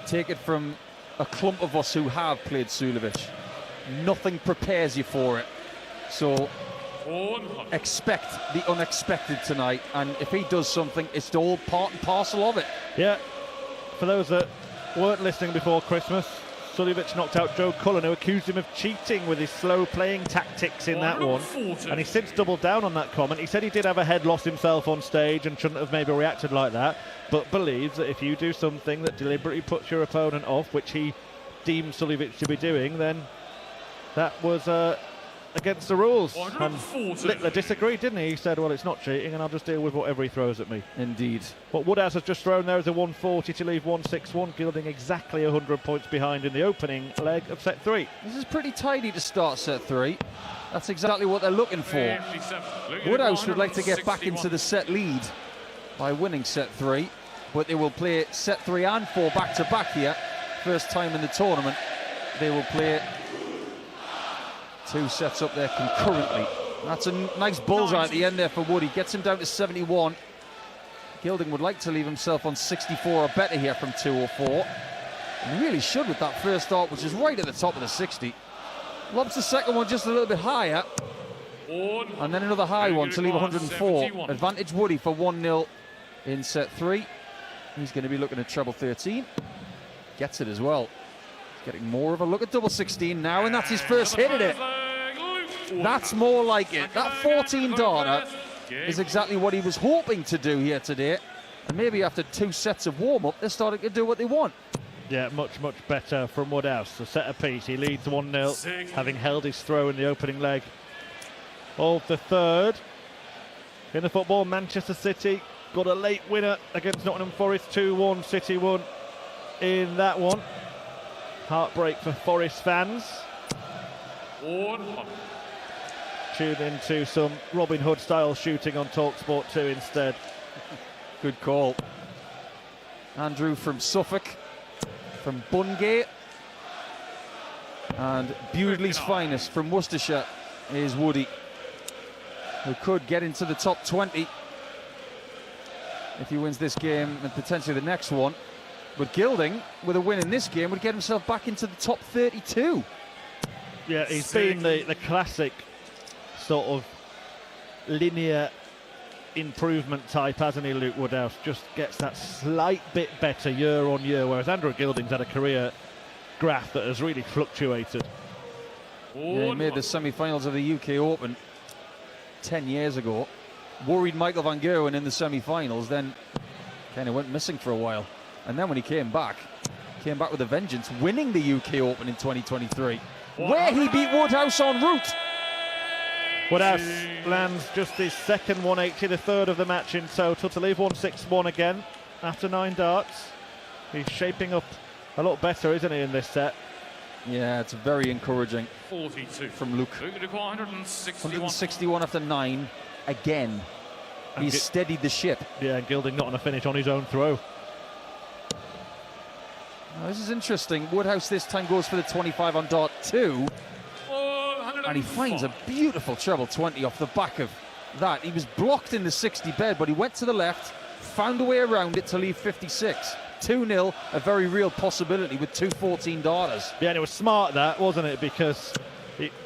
take it from a clump of us who have played Suljovic, nothing prepares you for it. So expect the unexpected tonight, and if he does something, it's all part and parcel of it. Yeah, for those that weren't listening before Christmas, Suljovic knocked out Joe Cullen, who accused him of cheating with his slow playing tactics in that one, and he's since doubled down on that comment. He said he did have a head loss himself on stage and shouldn't have maybe reacted like that, but believes that if you do something that deliberately puts your opponent off, which he deemed Suljovic to be doing, then that was against the rules. And Littler disagreed, didn't he? He said, well, it's not cheating and I'll just deal with whatever he throws at me. Indeed. What Woodhouse has just thrown there is a 140 to leave 161, Gilding exactly 100 points behind in the opening leg of set 3. This is pretty tidy to start set 3. That's exactly what they're looking for. Woodhouse would like to get back into the set lead by winning set 3, but they will play set 3 and 4 back-to-back here. First time in the tournament they will play 2 sets up there concurrently. That's a nice bullseye at the end there for Woody. Gets him down to 71. Gilding would like to leave himself on 64 or better here from 2 or 4. And he really should with that first start, which is right at the top of the 60. Lobs the second one just a little bit higher. And then another high one to leave 104. Advantage Woody for 1-0 in set 3. He's going to be looking at treble 13. Gets it as well. Getting more of a look at double 16 now, and that's his first hit at it. That's more like it. That 14 darter is exactly what he was hoping to do here today. And maybe after 2 sets of warm-up, they're starting to do what they want. Yeah, much better from Woodhouse. A set apiece. He leads 1-0, having held his throw in the opening leg of the third. In the football, Manchester City got a late winner against Nottingham Forest. 2-1, City won in that one. Heartbreak for Forest fans. Tune into some Robin Hood style shooting on talkSPORT 2 instead. Good call. Andrew from Suffolk, from Bungay, and Bewdley's finest from Worcestershire is Woody, who could get into the top 20 if he wins this game and potentially the next one. But Gilding, with a win in this game, would get himself back into the top 32. Yeah, he's been the classic sort of linear improvement type, hasn't he, Luke Woodhouse? Just gets that slight bit better year on year, whereas Andrew Gilding's had a career graph that has really fluctuated. Yeah, he made the semi-finals of the UK Open 10 years ago. Worried Michael van Gerwen in the semi-finals, then kind of went missing for a while. And then when he came back with a vengeance, winning the UK Open in 2023, where he beat Woodhouse en route. Woodhouse lands just his second 180, the third of the match in total, to leave 161 again after 9 darts. He's shaping up a lot better, isn't he, in this set? Yeah, it's very encouraging 42 from Luke. 161 after 9 again. He's steadied the ship. Yeah, and Gilding not on a finish on his own throw. Now, this is interesting. Woodhouse this time goes for the 25 on dart 2. And he finds a beautiful treble 20 off the back of that. He was blocked in the 60 bed, but he went to the left, found a way around it to leave 56. 2-0, a very real possibility with 2 14-darters. Yeah, and it was smart that, wasn't it? Because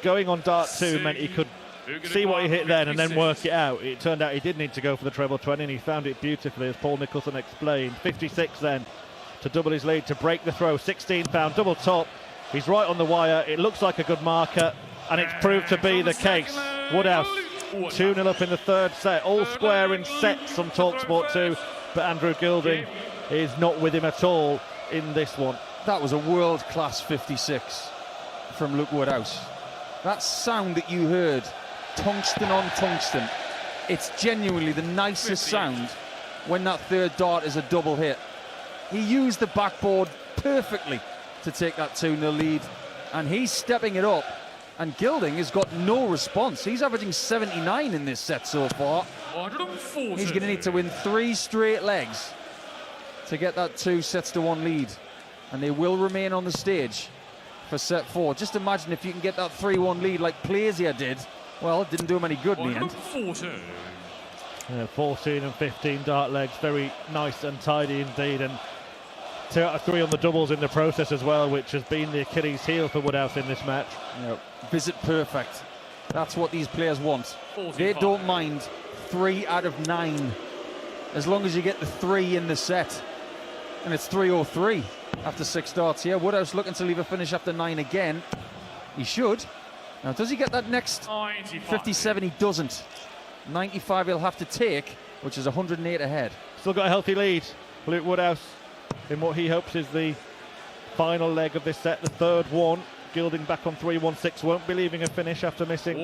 going on dart 2 meant he could see what he hit then and then work it out. It turned out he did need to go for the treble 20, and he found it beautifully, as Paul Nicholson explained. 56 then to double his lead, to break the throw. 16-pound double top. He's right on the wire. It looks like a good marker, and it's proved to be the case. Woodhouse 2-0 up in the third set, all square in sets on talkSPORT 2, but Andrew Gilding is not with him at all in this one. That was a world-class 56 from Luke Woodhouse. That sound that you heard, tungsten on tungsten, it's genuinely the nicest sound when that third dart is a double hit. He used the backboard perfectly to take that 2-0 lead, and he's stepping it up, and Gilding has got no response. He's averaging 79 in this set so far. He's going to need to win 3 straight legs to get that 2-1 lead, and they will remain on the stage for set 4. Just imagine if you can get that 3-1 lead like Plazier did. Well, it didn't do him any good in the end. 14 and 15 dart legs, very nice and tidy indeed, and 2 out of 3 on the doubles in the process as well, which has been the Achilles heel for Woodhouse in this match. Visit perfect. That's what these players want. They don't mind 3 out of 9 as long as you get the 3 in the set. And it's 3-0-3 after 6 darts here. Woodhouse looking to leave a finish after 9 again. He should. Now, does he get that next 57? He doesn't. 95 he'll have to take, which is 108 ahead. Still got a healthy lead, Luke Woodhouse, in what he hopes is the final leg of this set, the third one. Gilding back on 3-1-6, won't be leaving a finish after missing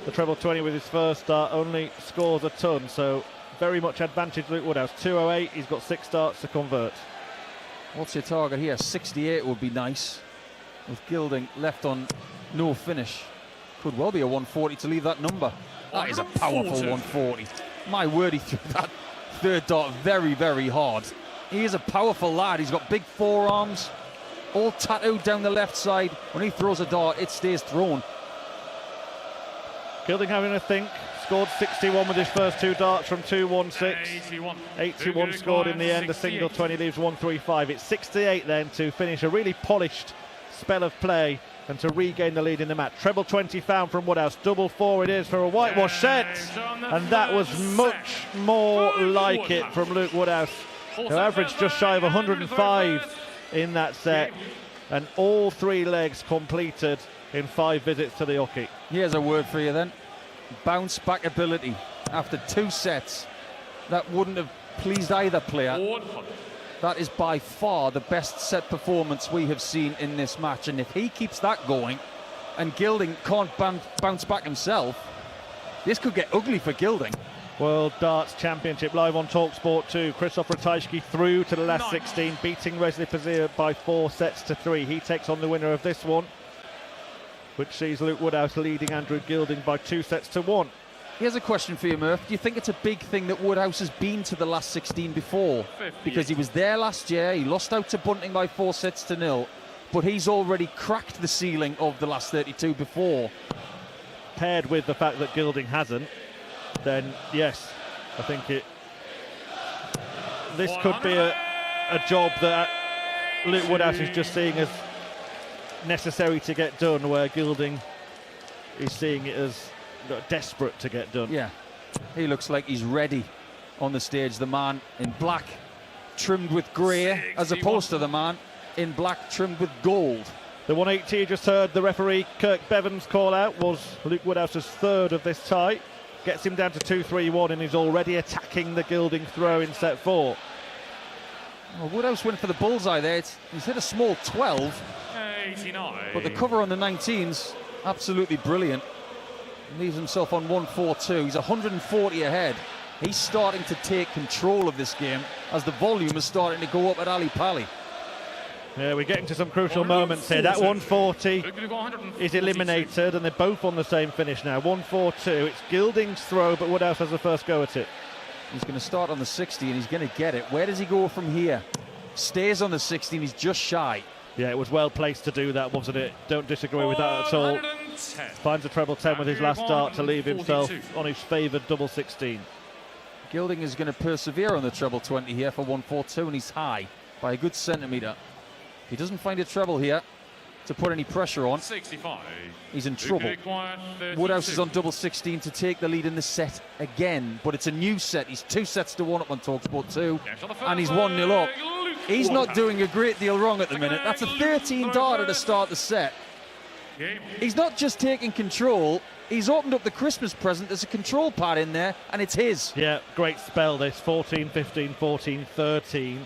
the treble 20 with his first start, only scores a ton, so very much advantage Luke Woodhouse. 208, he's got 6 starts to convert. What's your target here? 68 would be nice, with Gilding left on no finish. Could well be a 140 to leave that number. That is a powerful 140. My word, he threw that third dart very, very hard. He is a powerful lad. He's got big forearms, all tattooed down the left side. When he throws a dart, it stays thrown. Gilding having a think. Scored 61 with his first 2 darts from 2-1-6. 81 scored in the end. A single 20 leaves 135. It's 68 then to finish a really polished spell of play and to regain the lead in the match. Treble 20 found from Woodhouse. Double 4 it is for a whitewash set. And that was much more like it from Luke Woodhouse, who averaged just shy of 105 in that set. And all 3 legs completed in 5 visits to the hockey. Here's a word for you then. Bounce back ability after 2 sets. That wouldn't have pleased either player. That is by far the best set performance we have seen in this match, and if he keeps that going and Gilding can't bounce back himself, this could get ugly for Gilding. World Darts Championship live on talkSPORT 2. Krzysztof Ratajski through to the last 16, beating Wesley Pazir by 4-3. He takes on the winner of this one, which sees Luke Woodhouse leading Andrew Gilding by 2-1. Here's a question for you, Murph. Do you think it's a big thing that Woodhouse has been to the last 16 before? Because he was there last year, he lost out to Bunting by 4-0, but he's already cracked the ceiling of the last 32 before. Paired with the fact that Gilding hasn't, then yes, I think this could be a job that Luke Woodhouse is just seeing as necessary to get done, where Gilding is seeing it as desperate to get done. Yeah, he looks like he's ready on the stage. The man in black trimmed with grey, as opposed to the man in black trimmed with gold. The 180 you just heard the referee Kirk Bevan's call out was Luke Woodhouse's third of this tie. Gets him down to 2-3-1, and he's already attacking the Gilding throw in set 4. Well, Woodhouse went for the bullseye there. He's hit a small 12, 89. but the cover on the 19's absolutely brilliant. Leaves himself on 142. He's 140 ahead. He's starting to take control of this game as the volume is starting to go up at Ali Pali. Yeah, we're getting to some crucial moments here. That 140 is eliminated, and they're both on the same finish now. 1-4-2. It's Gilding's throw, but Woodhouse has the first go at it. He's going to start on the 60, and he's going to get it. Where does he go from here? Stays on the 60, and he's just shy. Yeah, it was well placed to do that, wasn't it? Don't disagree with that at all. 10. Finds a treble 10 with his last start to leave himself on his favoured double 16. Gilding is going to persevere on the treble 20 here for 142, and he's high by a good centimetre. If he doesn't find a treble here to put any pressure on, 65. he's in trouble. Woodhouse is on double 16 to take the lead in the set again, but it's a new set. He's 2 sets to 1 up on talkSPORT 2, and he's 1-0 up. He's not doing a great deal wrong at the minute. That's a 13 darter to start the set. He's not just taking control, he's opened up the Christmas present. There's a control pad in there, and it's his. Yeah, great spell this. 14-15, 14-13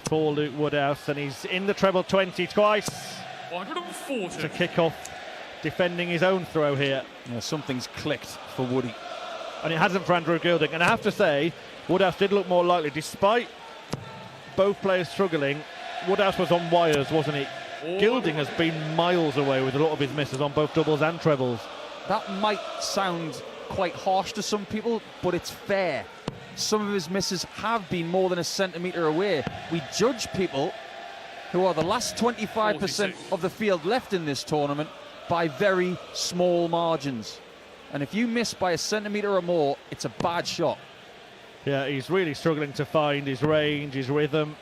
for Luke Woodhouse, and he's in the treble 20 twice 140. to kick off, defending his own throw here. Yeah, something's clicked for Woody. And it hasn't for Andrew Gilding. And I have to say, Woodhouse did look more likely. Despite both players struggling, Woodhouse was on wires, wasn't he? Gilding has been miles away with a lot of his misses on both doubles and trebles. That might sound quite harsh to some people, but it's fair. Some of his misses have been more than a centimetre away. We judge people who are the last 25% of the field left in this tournament by very small margins. And if you miss by a centimetre or more, it's a bad shot. Yeah, he's really struggling to find his range, his rhythm.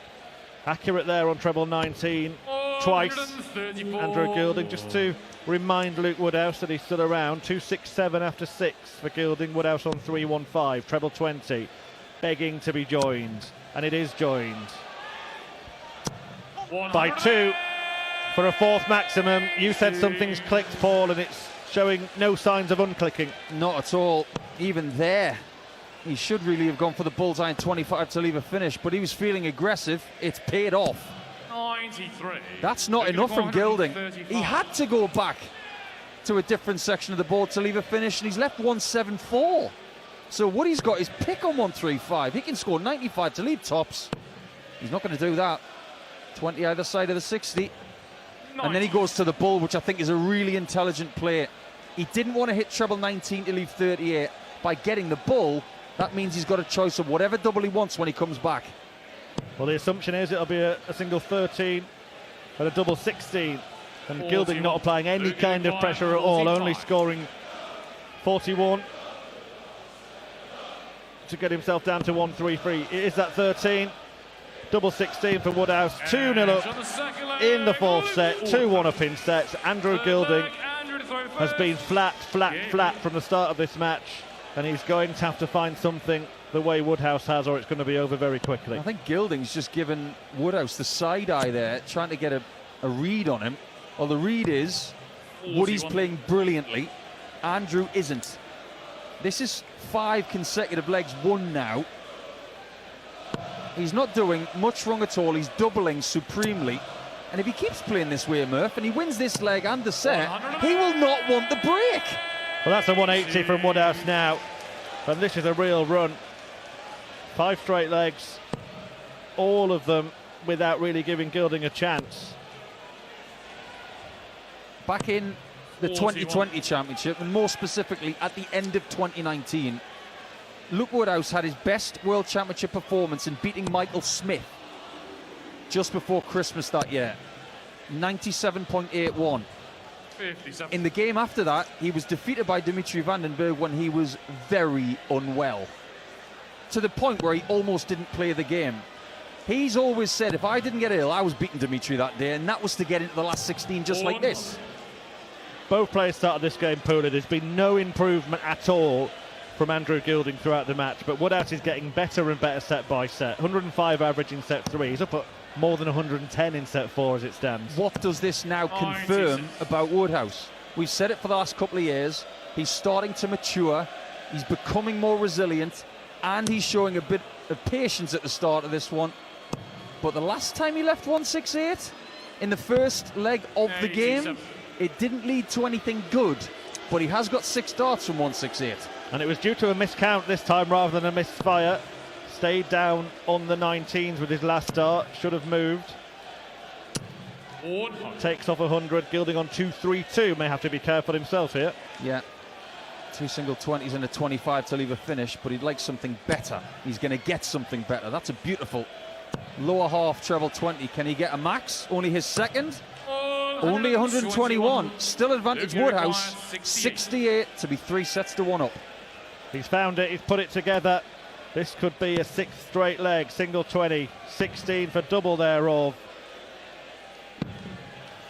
Accurate there on treble 19 twice. Andrew Gilding, just to remind Luke Woodhouse that he's still around. 2-6-7 after 6 for Gilding. Woodhouse on 3-1-5, treble 20, begging to be joined, and it is joined by 2 for a 4th maximum. You said something's clicked, Paul, and it's showing no signs of unclicking. Not at all. Even there, he should really have gone for the bullseye in 25 to leave a finish, but he was feeling aggressive. It's paid off. 93. That's not enough from Gilding. He had to go back to a different section of the board to leave a finish, and he's left 174. So Woody's got his pick on 135. He can score 95 to lead tops. He's not going to do that. 20 either side of the 60. And then he goes to the bull, which I think is a really intelligent play. He didn't want to hit treble 19 to leave 38. By getting the bull, that means he's got a choice of whatever double he wants when he comes back. Well, the assumption is it'll be a single 13 and a double 16. And Gilding not applying any kind of pressure at all, only scoring 41 to get himself down to 133. It is that 13. Double 16 for Woodhouse. 2-0 up in the 4th set. 2-1 up in sets. Andrew Gilding has been flat from the start of this match, and he's going to have to find something the way Woodhouse has, or it's going to be over very quickly. I think Gilding's just given Woodhouse the side eye there, trying to get a read on him. Well, the read is Woody's playing brilliantly, Andrew isn't. This is 5 consecutive legs won now. He's not doing much wrong at all. He's doubling supremely. And if he keeps playing this way, Murph, and he wins this leg and the set, he will not want the break. Well, that's a 180 from Woodhouse now. And this is a real run. 5 straight legs, all of them without really giving Gilding a chance. Back in the 2020 championship, and more specifically at the end of 2019, Luke Woodhouse had his best World Championship performance in beating Michael Smith just before Christmas that year. 97.81. In the game after that, he was defeated by Dimitri Vandenberg when he was very unwell, to the point where he almost didn't play the game. He's always said, if I didn't get ill, I was beating Dimitri that day, and that was to get into the last 16 just like this. Both players started this game poorly. There's been no improvement at all from Andrew Gilding throughout the match, but Woodhouse is getting better and better set by set. 105 average in set 3. He's up at more than 110 in set 4 as it stands. What does this now confirm about Woodhouse? We've said it for the last couple of years. He's starting to mature. He's becoming more resilient, and he's showing a bit of patience at the start of this one. But the last time he left 168 in the first leg of the game, it didn't lead to anything good, but he has got 6 darts from 168. And it was due to a miscount this time rather than a misfire. Stayed down on the 19s with his last dart. Should have moved. Takes off 100. Gilding on 232. May have to be careful himself here. Yeah. 2 single 20s and a 25 to leave a finish, but he'd like something better. He's going to get something better. That's a beautiful lower half treble 20. Can he get a max? Only his second? Only 121. Still advantage Luke Woodhouse. requires 68 to be 3 sets to 1 up. He's found it, he's put it together. This could be a 6th straight leg, single 20, 16 for double thereof.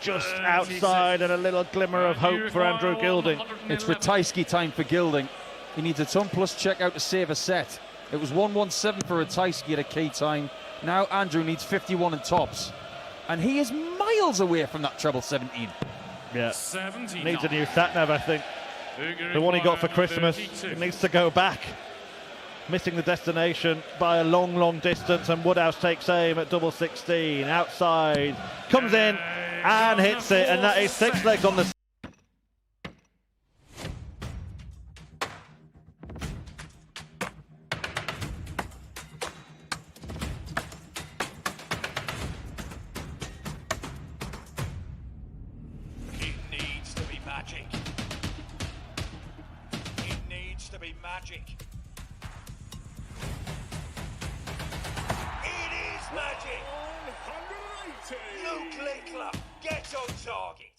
Just outside and a little glimmer of hope for Andrew Gilding. It's Ratajski time for Gilding. He needs a ton plus check out to save a set. It was 117 for Ratajski at a key time. Now Andrew needs 51 and tops. And he is miles away from that treble 17. Yeah, 79. needs a new sat-nav, I think. The one he got for Christmas, it needs to go back. Missing the destination by a long, long distance, and Woodhouse takes aim at double 16. Outside, comes in and hits it, and that is 6 legs on the... It needs to be magic. It needs to be magic. It is magic. 180. Luke Littler gets on target.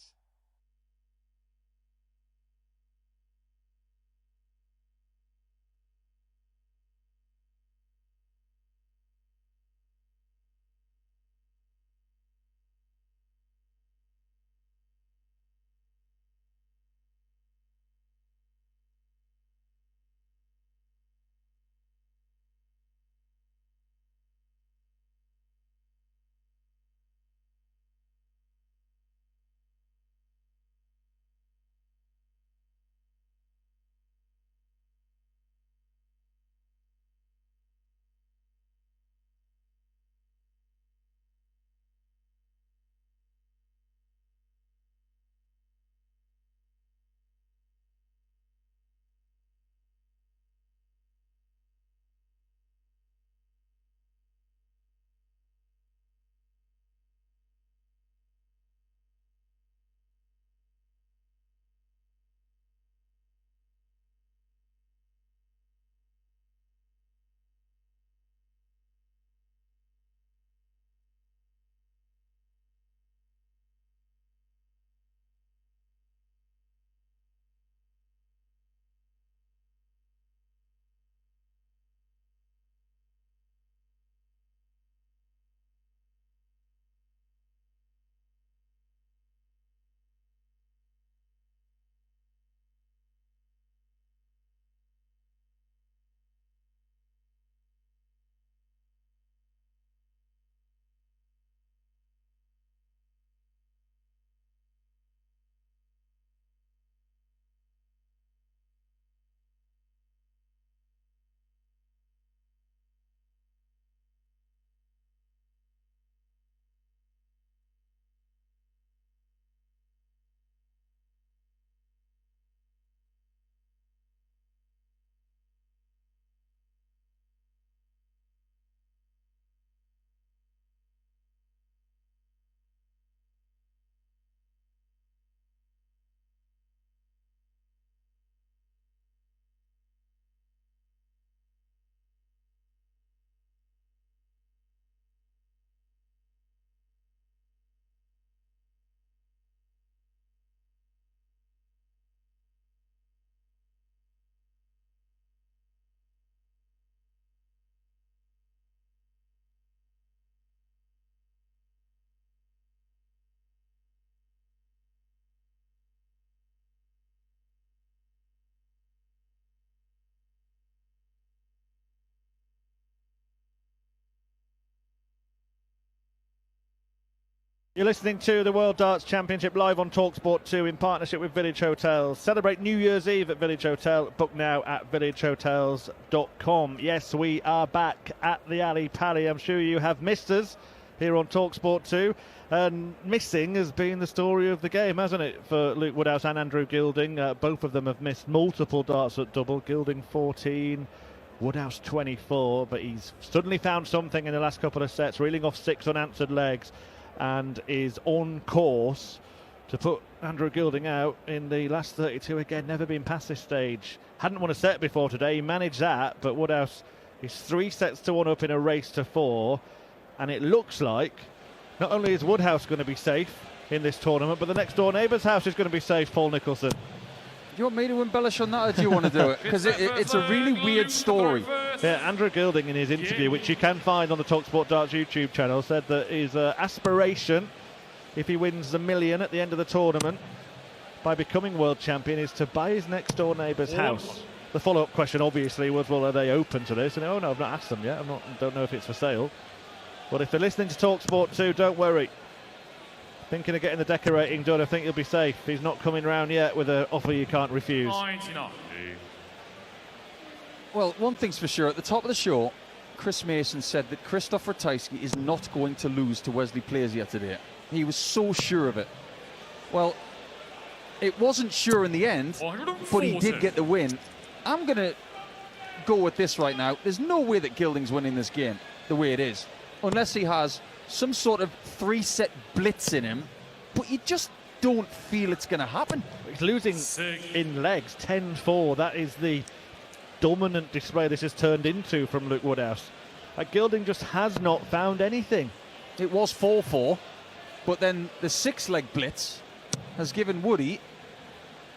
You're listening to the World Darts Championship live on talkSPORT 2 in partnership with Village Hotels. Celebrate New Year's Eve at Village Hotel. Book now at villagehotels.com. Yes, we are back at the Ali Pali. I'm sure you have missed us here on talkSPORT 2. And missing has been the story of the game, hasn't it, for Luke Woodhouse and Andrew Gilding. Both of them have missed multiple darts at double. Gilding 14, Woodhouse 24. But he's suddenly found something in the last couple of sets, reeling off 6 unanswered legs, and is on course to put Andrew Gilding out in the last 32. Again, never been past this stage. Hadn't won a set before today. He managed that, but Woodhouse is 3 sets to 1 up in a race to 4. And it looks like not only is Woodhouse going to be safe in this tournament, but the next door neighbour's house is going to be safe, Paul Nicholson. Do you want me to embellish on that, or do you want to do it? Because it's a really weird story. Yeah, Andrew Gilding in his interview, which you can find on the talkSPORT Darts YouTube channel, said that his aspiration, if he wins $1 million at the end of the tournament, by becoming world champion, is to buy his next door neighbour's house. The follow-up question obviously was, well, are they open to this? And oh no, I've not asked them yet. Don't know if it's for sale. But if they're listening to talkSPORT too, don't worry. Thinking of getting the decorating done, I think you'll be safe. He's not coming round yet with an offer you can't refuse. 99. Well, one thing's for sure. At the top of the show, Chris Mason said that Krzysztof Ratajski is not going to lose to Wesley Plaisier today. He was so sure of it. Well, it wasn't sure in the end, but he did get the win. I'm going to go with this right now. There's no way that Gilding's winning this game the way it is, unless he has some sort of 3-set blitz in him, but you just don't feel it's going to happen. He's losing in legs, 10-4. That is the dominant display this has turned into from Luke Woodhouse. Gilding just has not found anything. It was 4-4, but then the 6-leg blitz has given Woody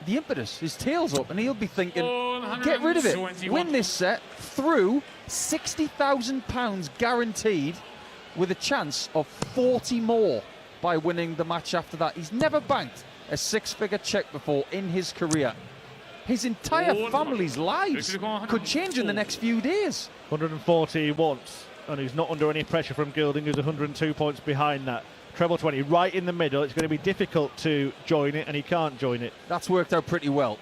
the impetus. His tail's up, and he'll be thinking, get rid of it. Win this set through £60,000 guaranteed, with a chance of 40 more by winning the match after that. He's never banked a 6-figure check before in his career. His entire family's lives could change in the next few days. 140 he wants, and he's not under any pressure from Gilding, who's 102 points behind that. Treble 20 right in the middle. It's going to be difficult to join it, and he can't join it. That's worked out pretty well.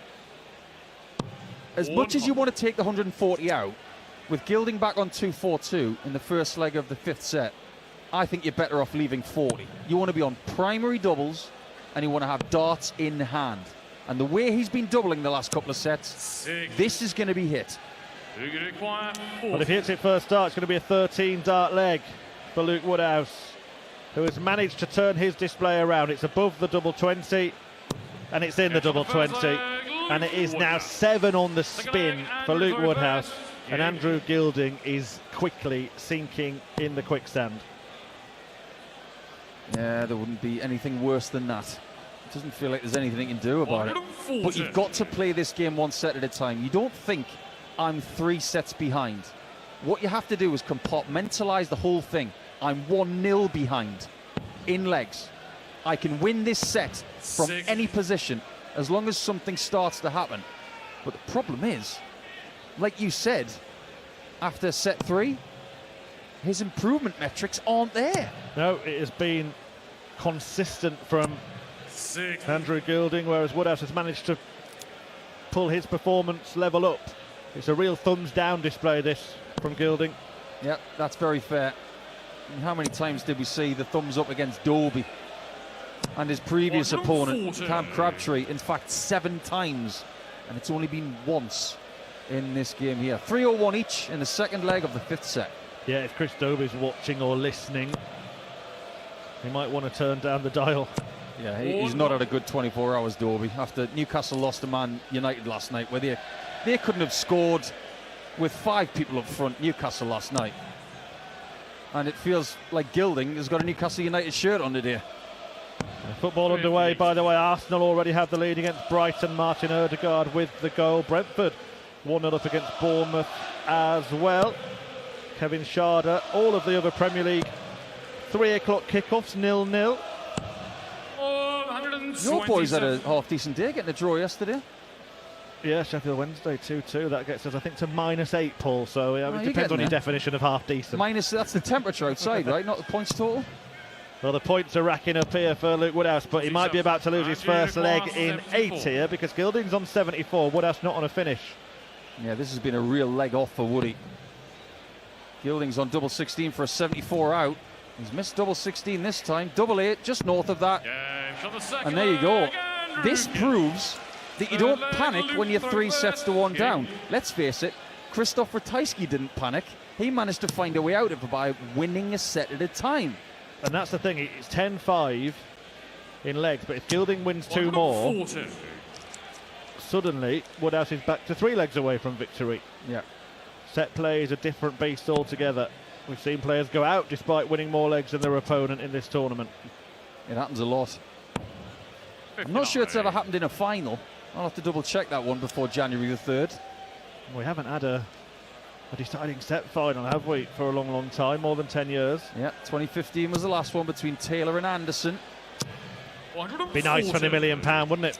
As much as you want to take the 140 out, with Gilding back on 2-4-2 in the first leg of the 5th set, I think you're better off leaving 40. You want to be on primary doubles, and you want to have darts in hand. And the way he's been doubling the last couple of sets, this is going to be hit. Well, if he hits it first dart, it's going to be a 13-dart leg for Luke Woodhouse, who has managed to turn his display around. It's above the double 20, and it's in the double 20. And it is now 7 on the spin for Luke Woodhouse. And Andrew Gilding is quickly sinking in the quicksand. Yeah, there wouldn't be anything worse than that. It doesn't feel like there's anything you can do about it. But you've got to play this game 1 set at a time. You don't think, I'm 3 sets behind. What you have to do is compartmentalise the whole thing. I'm 1-0 behind in legs. I can win this set from any position as long as something starts to happen. But the problem is, like you said, after set 3, his improvement metrics aren't there. No, it has been consistent from Andrew Gilding, whereas Woodhouse has managed to pull his performance level up. It's a real thumbs down display, this, from Gilding. Yep, that's very fair. And how many times did we see the thumbs up against Dolby and his previous opponent, Cam Crabtree? In fact, 7 times, and it's only been once in this game here. 3-0-1 each in the second leg of the 5th set. Yeah, if Chris Dobie's watching or listening, he might want to turn down the dial. Yeah, he's not had a good 24 hours, Dobie, after Newcastle lost to Man United last night, where they couldn't have scored with 5 people up front, Newcastle, last night. And it feels like Gilding has got a Newcastle United shirt on today. Football underway, by the way. Arsenal already have the lead against Brighton. Martin Ødegaard with the goal. Brentford 1-0 up against Bournemouth as well. Kevin Schade, all of the other Premier League 3 o'clock kickoffs, 0-0. Your boys had a half-decent day getting a draw yesterday. Yeah, Sheffield Wednesday 2-2. That gets us, I think, to -8, Paul. So yeah, it depends on your definition of half-decent. That's the temperature outside, right? Not the points total? Well, the points are racking up here for Luke Woodhouse, but he might be about to lose his first leg in 8 here, because Gilding's on 74, Woodhouse not on a finish. Yeah, this has been a real leg off for Woody. Gilding's on double 16 for a 74 out. He's missed double 16 this time. Double 8, just north of that. And there you go. This proves that you don't panic when you're 3 sets to 1 down. Let's face it, Krzysztof Ratajski didn't panic. He managed to find a way out of it by winning a set at a time. And that's the thing, it's 10-5 in legs, but if Gilding wins 2 more, suddenly Woodhouse is back to 3 legs away from victory. Yeah. Set play is a different beast altogether. We've seen players go out despite winning more legs than their opponent in this tournament. It happens a lot. I'm not sure it's ever happened in a final. I'll have to double check that one before January the 3rd. We haven't had a deciding set final, have we, for a long, long time, more than 10 years. Yeah, 2015 was the last one between Taylor and Anderson. Be nice for the £1 million, wouldn't it?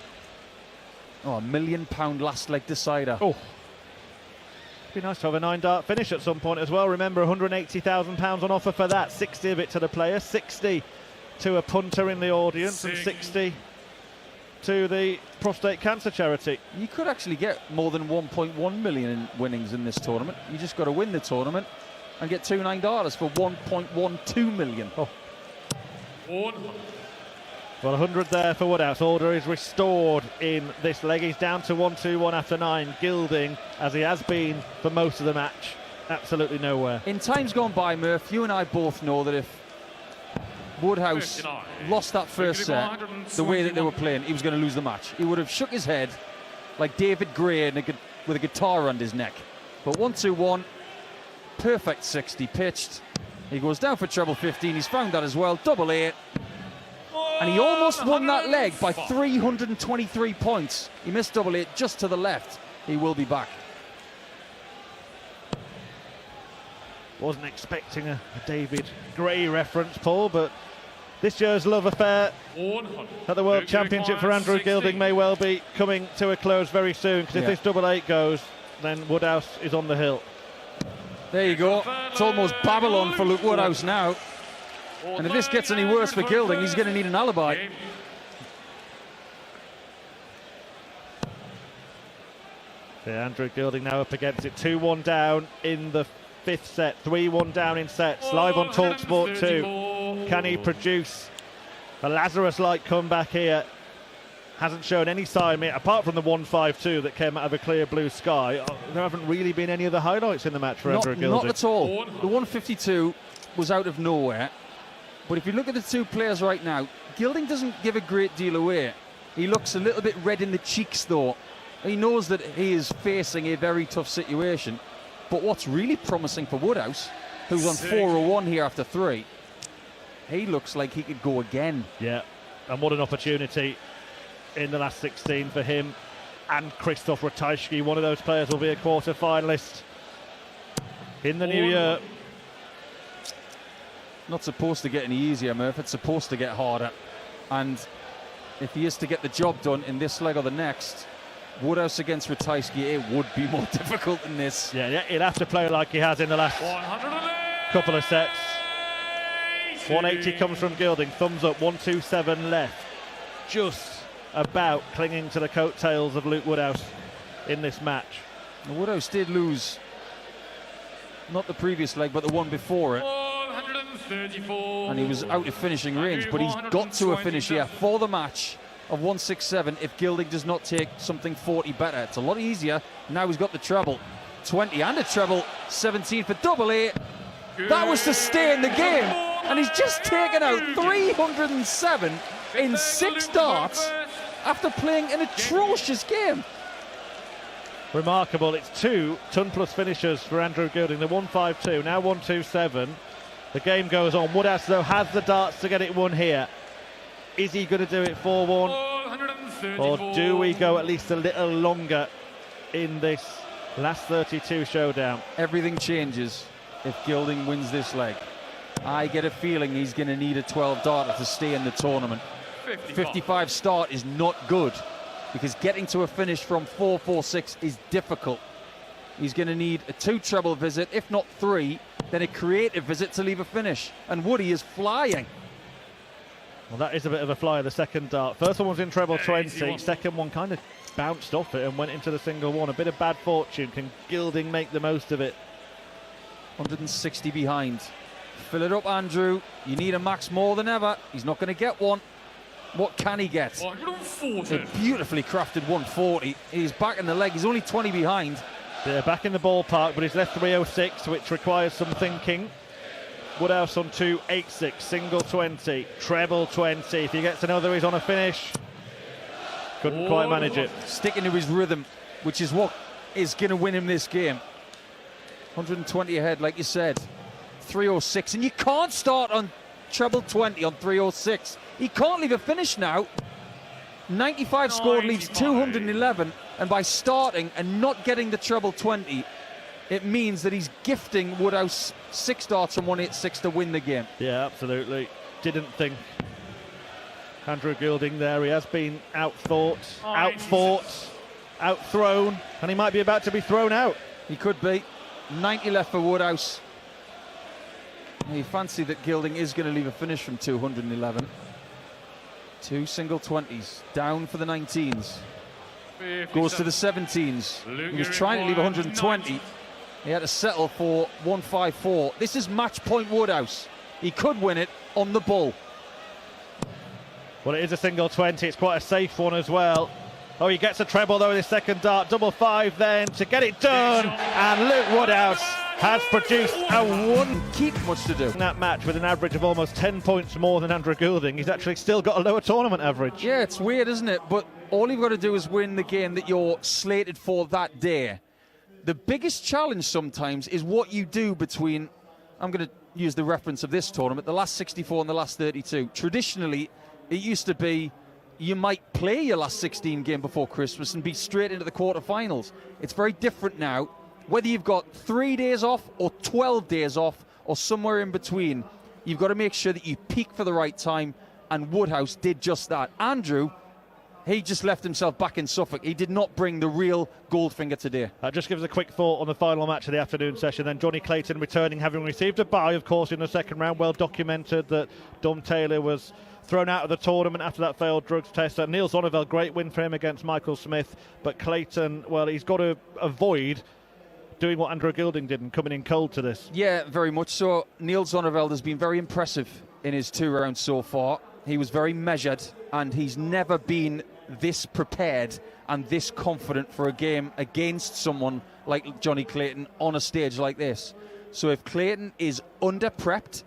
Oh, £1 million last leg decider. Oh, be nice to have a 9-dart finish at some point as well. Remember, £180,000 on offer for that. 60 of it to the player, 60 to a punter in the audience, and 60 to the prostate cancer charity. You could actually get more than 1.1 million in winnings in this tournament. You just got to win the tournament and get 2 9-darters for 1.12 million. Oh. Well, 100 there for Woodhouse. Order is restored in this leg. He's down to 1-2-1 after 9. Gilding, as he has been for most of the match, absolutely nowhere. In times gone by, Murph, you and I both know that if Woodhouse lost that first set the way that they were playing, he was going to lose the match. He would have shook his head like David Gray with a guitar around his neck. But 1-2-1, perfect 60 pitched. He goes down for treble 15. He's found that as well. Double 8. And he almost won that leg by 323 points. He missed double 8 just to the left. He will be back. Wasn't expecting a David Gray reference, Paul, but this year's love affair at the World Championship for Andrew Gilding may well be coming to a close very soon, because if this double 8 goes, then Woodhouse is on the hill. There you go. It's almost Babylon for Luke Woodhouse now. And if this gets any worse for Gilding, he's going to need an alibi. Yeah, Andrew Gilding now up against it. 2-1 down in the 5th set. 3-1 down in sets. Live on talkSPORT 2. Can he produce a Lazarus-like comeback here? Hasn't shown any sign, apart from the 1-5-2 that came out of a clear blue sky. There haven't really been any other highlights in the match for Andrew Gilding. Not at all. The 152 was out of nowhere. But if you look at the two players right now, Gilding doesn't give a great deal away. He looks a little bit red in the cheeks, though. He knows that he is facing a very tough situation. But what's really promising for Woodhouse, who's on 4-1 here after 3, he looks like he could go again. Yeah, and what an opportunity in the last 16 for him and Krzysztof Ratajski. One of those players will be a quarter-finalist in the new year. Not supposed to get any easier, Murph. It's supposed to get harder. And if he is to get the job done in this leg or the next, Woodhouse against Ratajski, it would be more difficult than this. Yeah, he'll have to play like he has in the last couple of sets. 180 comes from Gilding. Thumbs up. 1-2-7 left. Just about clinging to the coattails of Luke Woodhouse in this match. And Woodhouse did lose, not the previous leg, but the one before it. And he was out of finishing range, but he's got to a finish here for the match of 167 if Gilding does not take something 40 better. It's a lot easier. Now he's got the treble 20 and a treble 17 for double 8. That was to stay in the game, and he's just taken out 307 in 6 darts after playing an atrocious game. Remarkable. It's 2 ton-plus finishes for Andrew Gilding. The 1-5-2, now 1-2-7. The game goes on. Woodhouse, though, has the darts to get it won here. Is he going to do it 4-1? Or do we go at least a little longer in this last 32 showdown? Everything changes if Gilding wins this leg. I get a feeling he's going to need a 12-darter to stay in the tournament. 55 start is not good, because getting to a finish from 4-4-6 is difficult. He's going to need a 2 treble visit, if not 3, then a creative visit to leave a finish. And Woody is flying. Well, that is a bit of a flyer, the second dart. First one was in treble 20. Second one kind of bounced off it and went into the single 1. A bit of bad fortune. Can Gilding make the most of it? 160 behind. Fill it up, Andrew. You need a max more than ever. He's not going to get one. What can he get? 140. A beautifully crafted 140. He's back in the leg. He's only 20 behind. Yeah, back in the ballpark, but he's left 306, which requires some thinking. Woodhouse on 286, single 20, treble 20. If he gets another, he's on a finish. Couldn't quite manage it. Sticking to his rhythm, which is what is going to win him this game. 120 ahead, like you said. 306, and you can't start on treble 20 on 306. He can't leave a finish now. 95 scored leaves 211, and by starting and not getting the treble 20, it means that he's gifting Woodhouse 6 starts from 186 to win the game. Yeah, absolutely. Didn't think Andrew Gilding there. He has been outthought, outfought, outthrown, and he might be about to be thrown out. He could be. 90 left for Woodhouse. You fancy that Gilding is going to leave a finish from 211. 2 single 20s, down for the 19s. Goes to the 17s. He was trying to leave 120. He had to settle for 154. This is match point Woodhouse. He could win it on the bull. Well, it is a single 20. It's quite a safe one as well. Oh, he gets a treble though with his second dart. Double 5 then to get it done. And Luke Woodhouse has produced a one. Keep much to do. In that match with an average of almost 10 points more than Andrew Gilding, he's actually still got a lower tournament average. Yeah, it's weird, isn't it? But all you've got to do is win the game that you're slated for that day. The biggest challenge sometimes is what you do between, I'm going to use the reference of this tournament, the last 64 and the last 32. Traditionally, it used to be you might play your last 16 game before Christmas and be straight into the quarterfinals. It's very different now. Whether you've got 3 days off or 12 days off or somewhere in between, you've got to make sure that you peak for the right time, and Woodhouse did just that. Andrew, he just left himself back in Suffolk. He did not bring the real Goldfinger today. Just give us a quick thought on the final match of the afternoon session. Then Johnny Clayton returning, having received a bye, of course, in the second round. Well documented that Dom Taylor was thrown out of the tournament after that failed drugs test. Neil Zonneveld, great win for him against Michael Smith. But Clayton, well, he's got to avoid doing what Andrew Gilding did and coming in cold to this. Yeah, very much so. Neil Zonneveld has been very impressive in his 2 rounds so far. He was very measured, and he's never been this prepared and this confident for a game against someone like Johnny Clayton on a stage like this. So if Clayton is under-prepped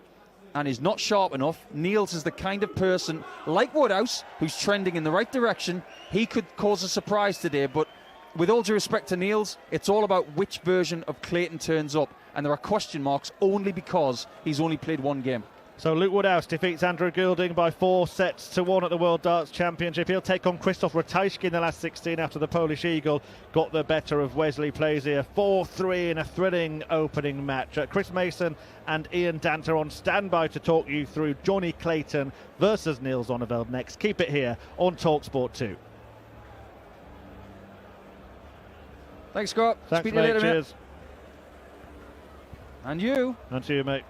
and is not sharp enough, Niels is the kind of person, like Woodhouse, who's trending in the right direction. He could cause a surprise today, but with all due respect to Niels, it's all about which version of Clayton turns up, and there are question marks only because he's only played 1 game. So Luke Woodhouse defeats Andrew Gilding by 4 sets to 1 at the World Darts Championship. He'll take on Krzysztof Ratajski in the last 16 after the Polish Eagle got the better of Wesley Plaisier. 4-3 in a thrilling opening match. Chris Mason and Ian Danter on standby to talk you through Johnny Clayton versus Neil Zonneveld next. Keep it here on talkSPORT 2. Thanks, Scott. Thanks, Speak to you later, cheers. mate. And you. And to you, mate.